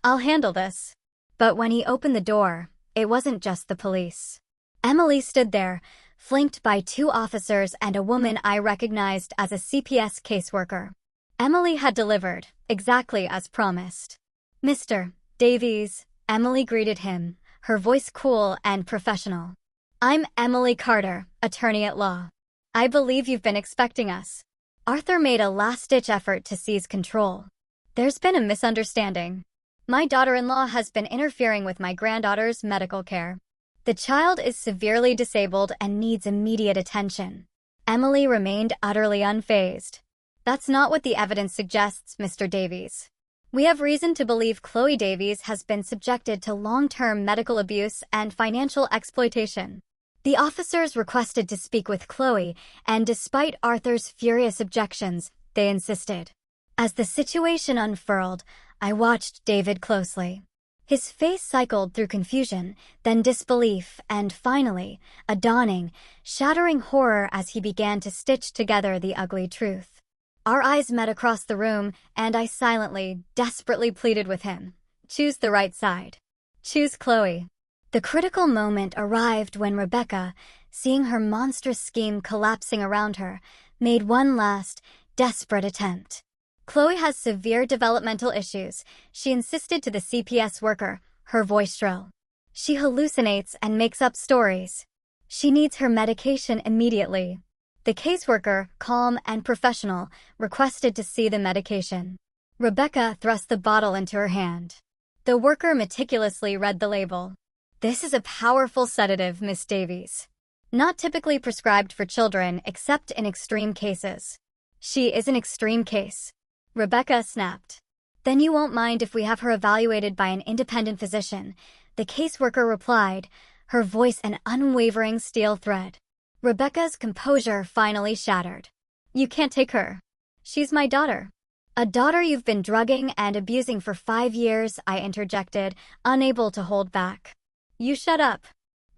I'll handle this. But when he opened the door, it wasn't just the police. Emily stood there, flanked by 2 officers and a woman I recognized as a CPS caseworker. Emily had delivered, exactly as promised. Mr. Davies, Emily greeted him, her voice cool and professional. I'm Emily Carter, attorney at law. I believe you've been expecting us. Arthur made a last-ditch effort to seize control. There's been a misunderstanding. My daughter-in-law has been interfering with my granddaughter's medical care. The child is severely disabled and needs immediate attention. Emily remained utterly unfazed. That's not what the evidence suggests, Mr. Davies. We have reason to believe Chloe Davies has been subjected to long-term medical abuse and financial exploitation. The officers requested to speak with Chloe, and despite Arthur's furious objections, they insisted. As the situation unfurled, I watched David closely. His face cycled through confusion, then disbelief, and finally, a dawning, shattering horror as he began to stitch together the ugly truth. Our eyes met across the room, and I silently, desperately pleaded with him. Choose the right side. Choose Chloe. The critical moment arrived when Rebecca, seeing her monstrous scheme collapsing around her, made one last, desperate attempt. Chloe has severe developmental issues, she insisted to the CPS worker, her voice shrill. She hallucinates and makes up stories. She needs her medication immediately. The caseworker, calm and professional, requested to see the medication. Rebecca thrust the bottle into her hand. The worker meticulously read the label. This is a powerful sedative, Miss Davies. Not typically prescribed for children except in extreme cases. She is an extreme case. Rebecca snapped. Then you won't mind if we have her evaluated by an independent physician, the caseworker replied, her voice an unwavering steel thread. Rebecca's composure finally shattered. You can't take her. She's my daughter. A daughter you've been drugging and abusing for 5 years, I interjected, unable to hold back. You shut up.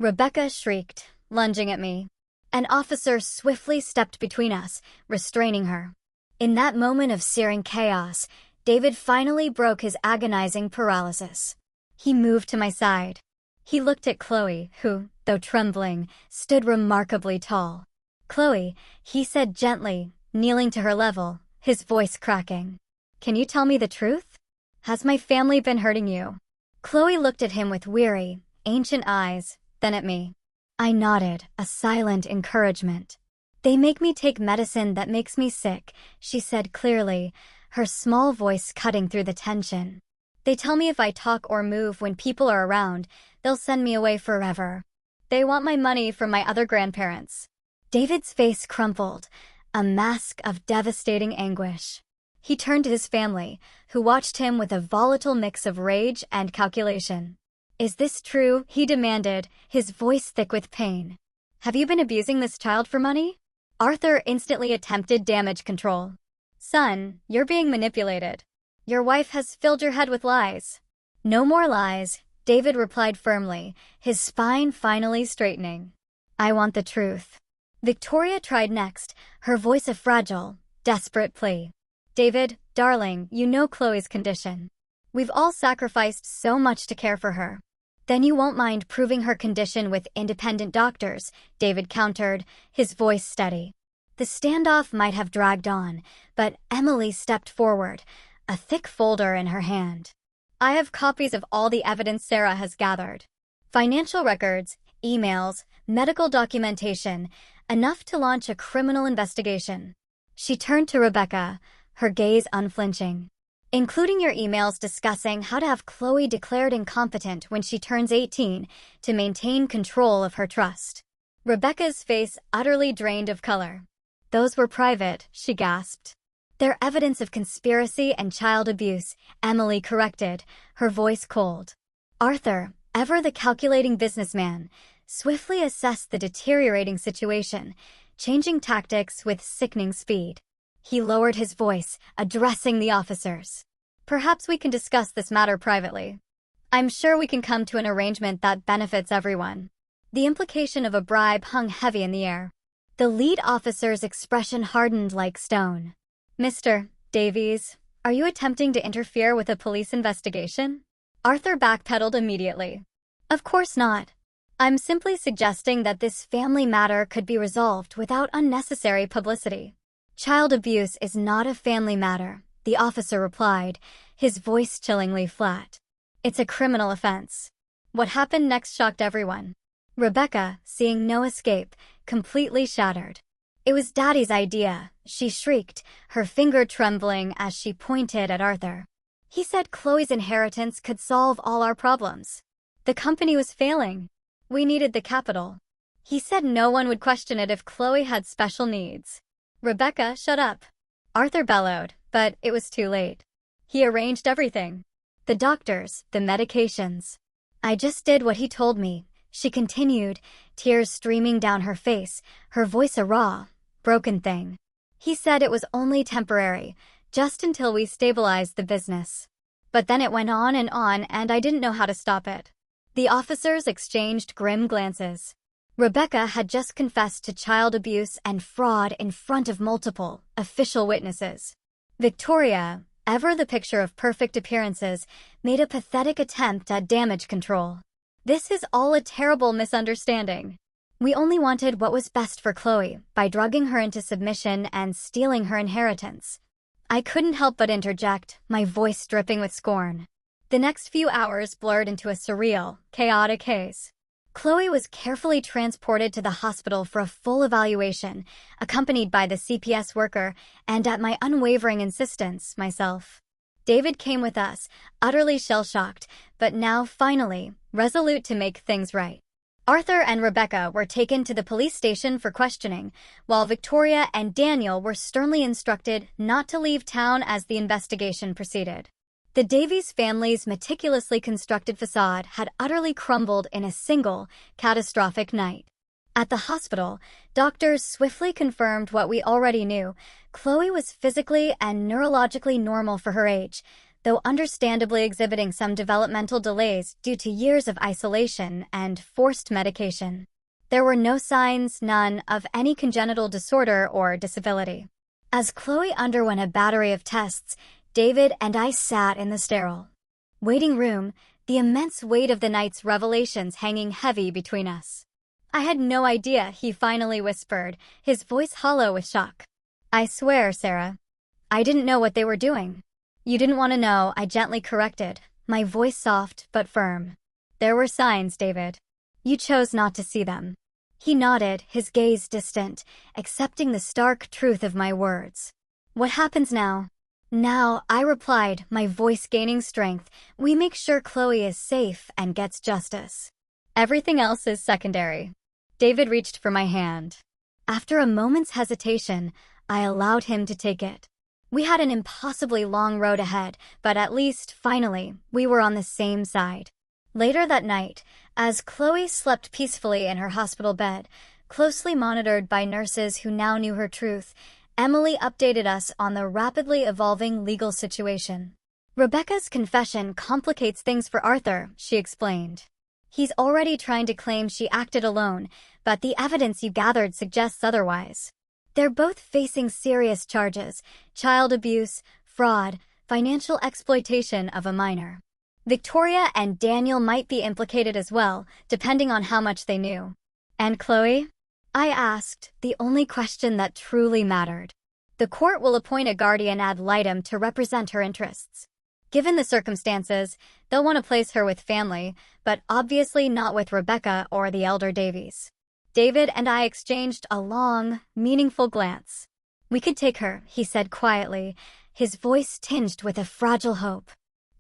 Rebecca shrieked, lunging at me. An officer swiftly stepped between us, restraining her. In that moment of searing chaos, David finally broke his agonizing paralysis. He moved to my side. He looked at Chloe, who, though trembling, stood remarkably tall. Chloe, he said gently, kneeling to her level, his voice cracking. Can you tell me the truth? Has my family been hurting you? Chloe looked at him with weary, ancient eyes, then at me. I nodded, a silent encouragement. They make me take medicine that makes me sick, she said clearly, her small voice cutting through the tension. They tell me if I talk or move when people are around, they'll send me away forever. They want my money from my other grandparents. David's face crumpled, a mask of devastating anguish. He turned to his family, who watched him with a volatile mix of rage and calculation. Is this true? He demanded, his voice thick with pain. Have you been abusing this child for money? Arthur instantly attempted damage control. Son, you're being manipulated. Your wife has filled your head with lies. No more lies, David replied firmly, his spine finally straightening. I want the truth. Victoria tried next, her voice a fragile, desperate plea. David, darling, you know Chloe's condition. We've all sacrificed so much to care for her. Then you won't mind proving her condition with independent doctors, David countered, his voice steady. The standoff might have dragged on, but Emily stepped forward, a thick folder in her hand. I have copies of all the evidence Sarah has gathered. Financial records, emails, medical documentation, enough to launch a criminal investigation. She turned to Rebecca, her gaze unflinching. Including your emails discussing how to have Chloe declared incompetent when she turns 18 to maintain control of her trust. Rebecca's face utterly drained of color. Those were private, she gasped. They're evidence of conspiracy and child abuse, Emily corrected, her voice cold. Arthur, ever the calculating businessman, swiftly assessed the deteriorating situation, changing tactics with sickening speed. He lowered his voice, addressing the officers. Perhaps we can discuss this matter privately. I'm sure we can come to an arrangement that benefits everyone. The implication of a bribe hung heavy in the air. The lead officer's expression hardened like stone. Mr. Davies, are you attempting to interfere with a police investigation? Arthur backpedaled immediately. Of course not. I'm simply suggesting that this family matter could be resolved without unnecessary publicity. Child abuse is not a family matter, the officer replied, his voice chillingly flat. It's a criminal offense. What happened next shocked everyone. Rebecca, seeing no escape, completely shattered. It was Daddy's idea, she shrieked, her finger trembling as she pointed at Arthur. He said Chloe's inheritance could solve all our problems. The company was failing. We needed the capital. He said no one would question it if Chloe had special needs. Rebecca, shut up. Arthur bellowed, but it was too late. He arranged everything. The doctors, the medications. I just did what he told me, she continued, tears streaming down her face, her voice a raw, broken thing. He said it was only temporary, just until we stabilized the business. But then it went on and I didn't know how to stop it. The officers exchanged grim glances. Rebecca had just confessed to child abuse and fraud in front of multiple official witnesses. Victoria, ever the picture of perfect appearances, made a pathetic attempt at damage control. This is all a terrible misunderstanding. We only wanted what was best for Chloe by drugging her into submission and stealing her inheritance. I couldn't help but interject, my voice dripping with scorn. The next few hours blurred into a surreal, chaotic haze. Chloe was carefully transported to the hospital for a full evaluation, accompanied by the CPS worker, and at my unwavering insistence, myself. David came with us, utterly shell-shocked, but now, finally, resolute to make things right. Arthur and Rebecca were taken to the police station for questioning, while Victoria and Daniel were sternly instructed not to leave town as the investigation proceeded. The Davies family's meticulously constructed facade had utterly crumbled in a single, catastrophic night. At the hospital, doctors swiftly confirmed what we already knew. Chloe was physically and neurologically normal for her age, though understandably exhibiting some developmental delays due to years of isolation and forced medication. There were no signs, none, of any congenital disorder or disability. As Chloe underwent a battery of tests, David and I sat in the sterile waiting room, the immense weight of the night's revelations hanging heavy between us. I had no idea, he finally whispered, his voice hollow with shock. I swear, Sarah. I didn't know what they were doing. You didn't want to know, I gently corrected, my voice soft but firm. There were signs, David. You chose not to see them. He nodded, his gaze distant, accepting the stark truth of my words. What happens now? Now, I replied, my voice gaining strength, we make sure Chloe is safe and gets justice. Everything else is secondary. David reached for my hand. After a moment's hesitation, I allowed him to take it. We had an impossibly long road ahead, but at least, finally, we were on the same side. Later that night, as Chloe slept peacefully in her hospital bed, closely monitored by nurses who now knew her truth, Emily updated us on the rapidly evolving legal situation. Rebecca's confession complicates things for Arthur, she explained. He's already trying to claim she acted alone, but the evidence you gathered suggests otherwise. They're both facing serious charges: child abuse, fraud, financial exploitation of a minor. Victoria and Daniel might be implicated as well, depending on how much they knew. And Chloe? I asked, the only question that truly mattered. The court will appoint a guardian ad litem to represent her interests. Given the circumstances, they'll want to place her with family, but obviously not with Rebecca or the elder Davies. David and I exchanged a long, meaningful glance. We could take her, he said quietly, his voice tinged with a fragile hope.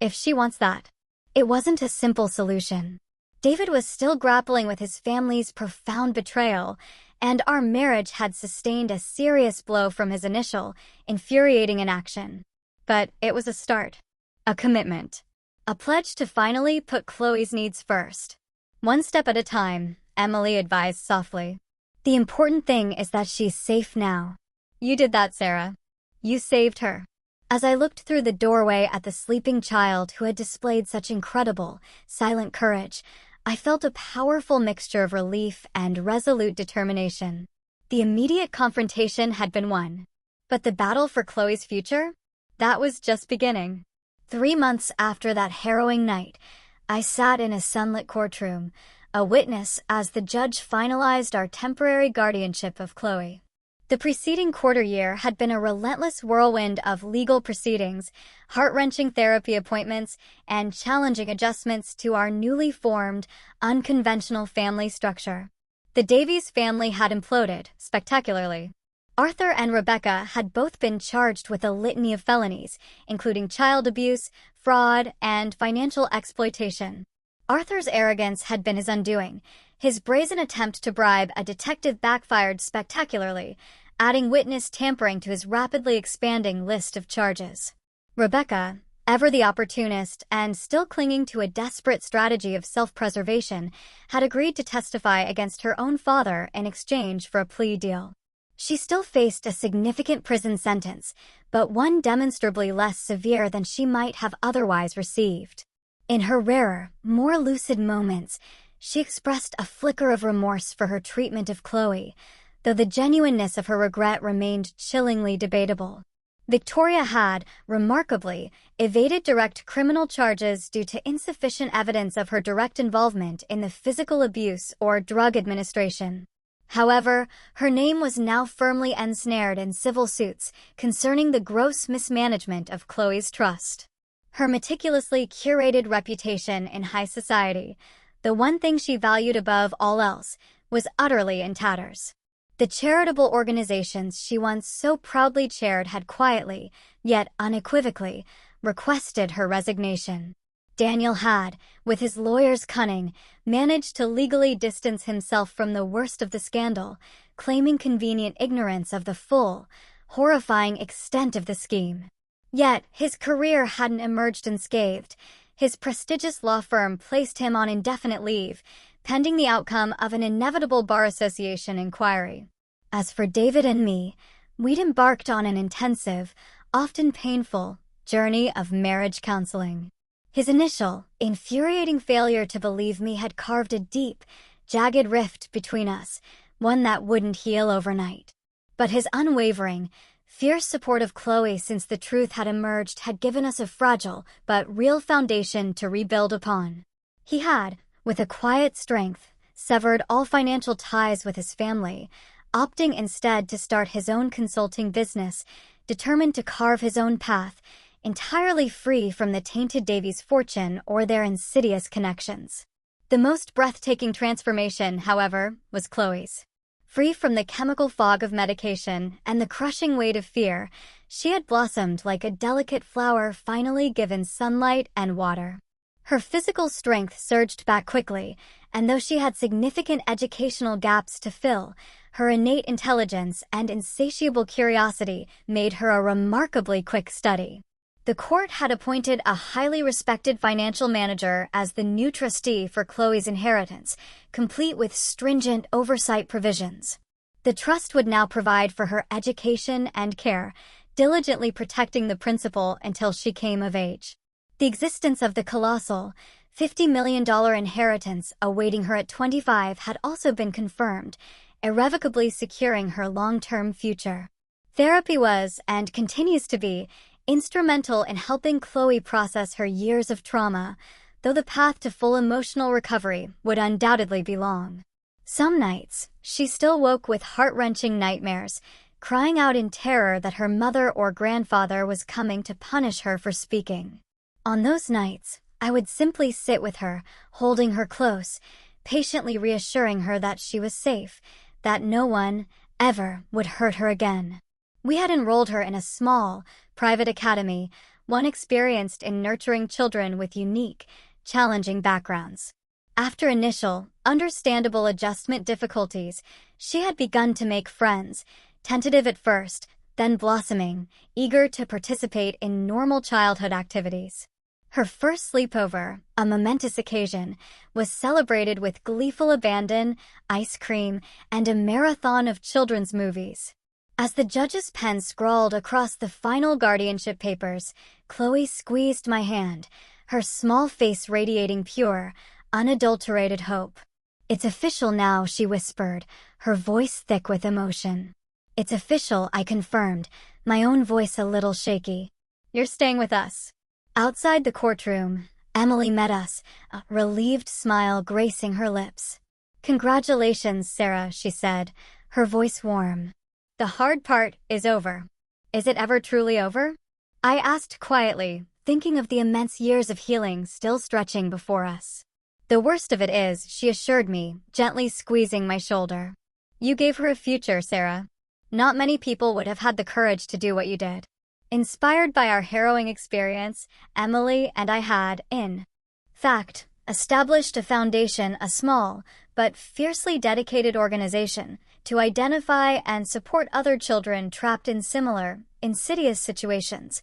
If she wants that. It wasn't a simple solution. David was still grappling with his family's profound betrayal, and our marriage had sustained a serious blow from his initial, infuriating inaction. But it was a start. A commitment. A pledge to finally put Chloe's needs first. One step at a time, Emily advised softly. The important thing is that she's safe now. You did that, Sarah. You saved her. As I looked through the doorway at the sleeping child who had displayed such incredible, silent courage, I felt a powerful mixture of relief and resolute determination. The immediate confrontation had been won. But the battle for Chloe's future? That was just beginning. 3 months after that harrowing night, I sat in a sunlit courtroom, a witness as the judge finalized our temporary guardianship of Chloe. The preceding quarter year had been a relentless whirlwind of legal proceedings, heart-wrenching therapy appointments, and challenging adjustments to our newly formed, unconventional family structure. The Davies family had imploded, spectacularly. Arthur and Rebecca had both been charged with a litany of felonies, including child abuse, fraud, and financial exploitation. Arthur's arrogance had been his undoing. His brazen attempt to bribe a detective backfired spectacularly, adding witness tampering to his rapidly expanding list of charges. Rebecca, ever the opportunist and still clinging to a desperate strategy of self-preservation, had agreed to testify against her own father in exchange for a plea deal. She still faced a significant prison sentence, but one demonstrably less severe than she might have otherwise received. In her rarer, more lucid moments, she expressed a flicker of remorse for her treatment of Chloe, though the genuineness of her regret remained chillingly debatable. Victoria had, remarkably, evaded direct criminal charges due to insufficient evidence of her direct involvement in the physical abuse or drug administration. However, her name was now firmly ensnared in civil suits concerning the gross mismanagement of Chloe's trust. Her meticulously curated reputation in high society, the one thing she valued above all else, was utterly in tatters. The charitable organizations she once so proudly chaired had quietly, yet unequivocally, requested her resignation. Daniel had, with his lawyer's cunning, managed to legally distance himself from the worst of the scandal, claiming convenient ignorance of the full, horrifying extent of the scheme. Yet, his career hadn't emerged unscathed. His prestigious law firm placed him on indefinite leave, pending the outcome of an inevitable Bar Association inquiry. As for David and me, we'd embarked on an intensive, often painful, journey of marriage counseling. His initial, infuriating failure to believe me had carved a deep, jagged rift between us, one that wouldn't heal overnight. But his unwavering, fierce support of Chloe since the truth had emerged had given us a fragile but real foundation to rebuild upon. He had, with a quiet strength, severed all financial ties with his family, opting instead to start his own consulting business, determined to carve his own path, entirely free from the tainted Davies' fortune or their insidious connections. The most breathtaking transformation, however, was Chloe's. Free from the chemical fog of medication and the crushing weight of fear, she had blossomed like a delicate flower finally given sunlight and water. Her physical strength surged back quickly, and though she had significant educational gaps to fill, her innate intelligence and insatiable curiosity made her a remarkably quick study. The court had appointed a highly respected financial manager as the new trustee for Chloe's inheritance, complete with stringent oversight provisions. The trust would now provide for her education and care, diligently protecting the principal until she came of age. The existence of the colossal, $50 million inheritance awaiting her at 25 had also been confirmed, irrevocably securing her long-term future. Therapy was, and continues to be, instrumental in helping Chloe process her years of trauma, though the path to full emotional recovery would undoubtedly be long. Some nights, she still woke with heart-wrenching nightmares, crying out in terror that her mother or grandfather was coming to punish her for speaking. On those nights, I would simply sit with her, holding her close, patiently reassuring her that she was safe, that no one, ever, would hurt her again. We had enrolled her in a small, private academy, one experienced in nurturing children with unique, challenging backgrounds. After initial, understandable adjustment difficulties, she had begun to make friends, tentative at first, then blossoming, eager to participate in normal childhood activities. Her first sleepover, a momentous occasion, was celebrated with gleeful abandon, ice cream, and a marathon of children's movies. As the judge's pen scrawled across the final guardianship papers, Chloe squeezed my hand, her small face radiating pure, unadulterated hope. "It's official now," she whispered, her voice thick with emotion. "It's official," I confirmed, my own voice a little shaky. "You're staying with us." Outside the courtroom, Emily met us, a relieved smile gracing her lips. "Congratulations, Sarah," she said, her voice warm. "The hard part is over." "Is it ever truly over?" I asked quietly, thinking of the immense years of healing still stretching before us. "The worst of it is," she assured me, gently squeezing my shoulder. "You gave her a future, Sarah. Not many people would have had the courage to do what you did." Inspired by our harrowing experience, Emily and I had, in fact, established a foundation, a small, but fiercely dedicated organization, to identify and support other children trapped in similar, insidious situations,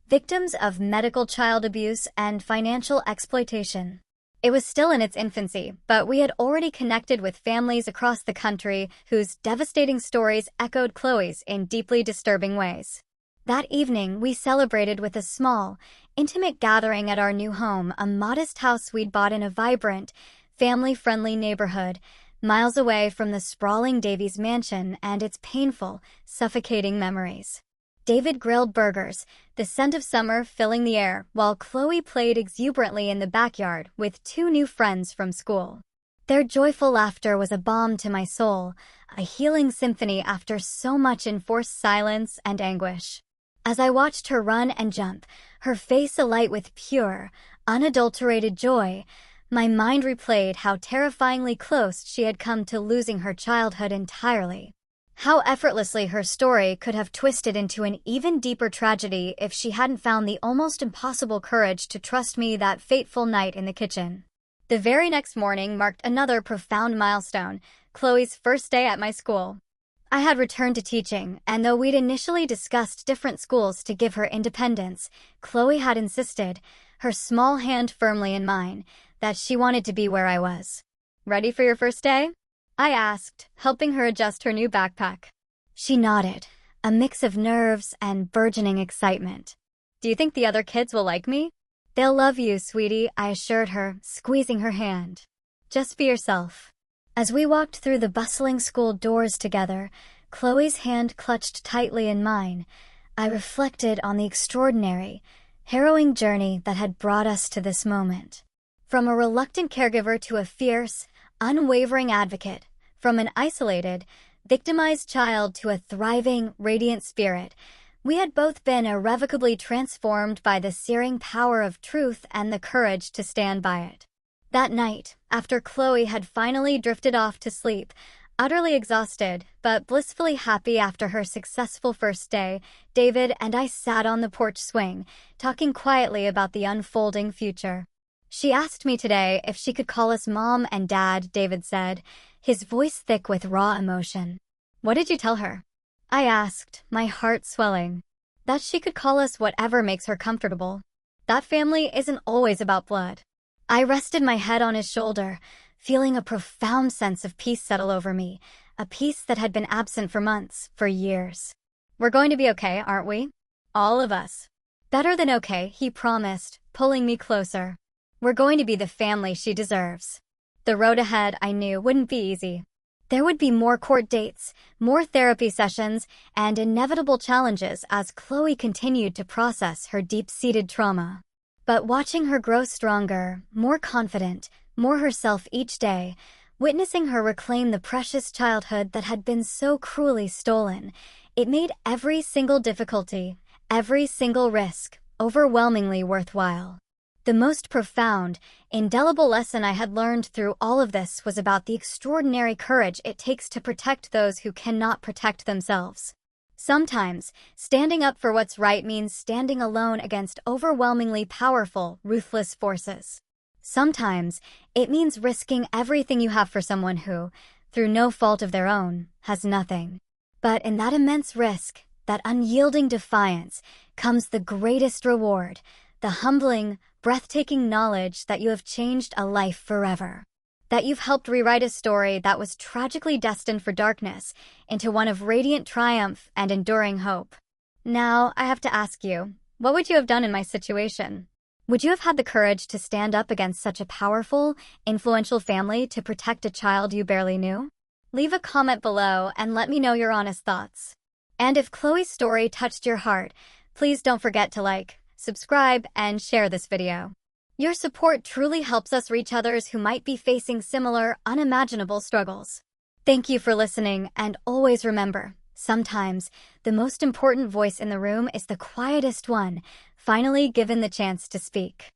victims of medical child abuse and financial exploitation. It was still in its infancy, but we had already connected with families across the country whose devastating stories echoed Chloe's in deeply disturbing ways. That evening, we celebrated with a small, intimate gathering at our new home, a modest house we'd bought in a vibrant, family-friendly neighborhood, miles away from the sprawling Davies mansion and its painful, suffocating memories. David grilled burgers, the scent of summer filling the air, while Chloe played exuberantly in the backyard with two new friends from school. Their joyful laughter was a balm to my soul, a healing symphony after so much enforced silence and anguish. As I watched her run and jump, her face alight with pure, unadulterated joy, my mind replayed how terrifyingly close she had come to losing her childhood entirely. How effortlessly her story could have twisted into an even deeper tragedy if she hadn't found the almost impossible courage to trust me that fateful night in the kitchen. The very next morning marked another profound milestone, Chloe's first day at my school. I had returned to teaching, and though we'd initially discussed different schools to give her independence, Chloe had insisted, her small hand firmly in mine, that she wanted to be where I was. "Ready for your first day?" I asked, helping her adjust her new backpack. She nodded, a mix of nerves and burgeoning excitement. "Do you think the other kids will like me?" "They'll love you, sweetie," I assured her, squeezing her hand. "Just be yourself." As we walked through the bustling school doors together, Chloe's hand clutched tightly in mine, I reflected on the extraordinary, harrowing journey that had brought us to this moment. From a reluctant caregiver to a fierce, unwavering advocate. From an isolated, victimized child to a thriving, radiant spirit, we had both been irrevocably transformed by the searing power of truth and the courage to stand by it. That night, after Chloe had finally drifted off to sleep, utterly exhausted, but blissfully happy after her successful first day, David and I sat on the porch swing, talking quietly about the unfolding future. She asked me today if she could call us Mom and Dad, David said, his voice thick with raw emotion. What did you tell her? I asked, my heart swelling. That she could call us whatever makes her comfortable. That family isn't always about blood. I rested my head on his shoulder, feeling a profound sense of peace settle over me, a peace that had been absent for months, for years. We're going to be okay, aren't we? All of us. Better than okay, he promised, pulling me closer. We're going to be the family she deserves. The road ahead, I knew, wouldn't be easy. There would be more court dates, more therapy sessions, and inevitable challenges as Chloe continued to process her deep-seated trauma. But watching her grow stronger, more confident, more herself each day, witnessing her reclaim the precious childhood that had been so cruelly stolen, it made every single difficulty, every single risk, overwhelmingly worthwhile. The most profound, indelible lesson I had learned through all of this was about the extraordinary courage it takes to protect those who cannot protect themselves. Sometimes, standing up for what's right means standing alone against overwhelmingly powerful, ruthless forces. Sometimes, it means risking everything you have for someone who, through no fault of their own, has nothing. But in that immense risk, that unyielding defiance, comes the greatest reward, the humbling, breathtaking knowledge that you have changed a life forever. That you've helped rewrite a story that was tragically destined for darkness into one of radiant triumph and enduring hope. Now, I have to ask you, what would you have done in my situation? Would you have had the courage to stand up against such a powerful, influential family to protect a child you barely knew? Leave a comment below and let me know your honest thoughts. And if Chloe's story touched your heart, please don't forget to like, subscribe, and share this video. Your support truly helps us reach others who might be facing similar, unimaginable struggles. Thank you for listening, and always remember, sometimes, the most important voice in the room is the quietest one, finally given the chance to speak.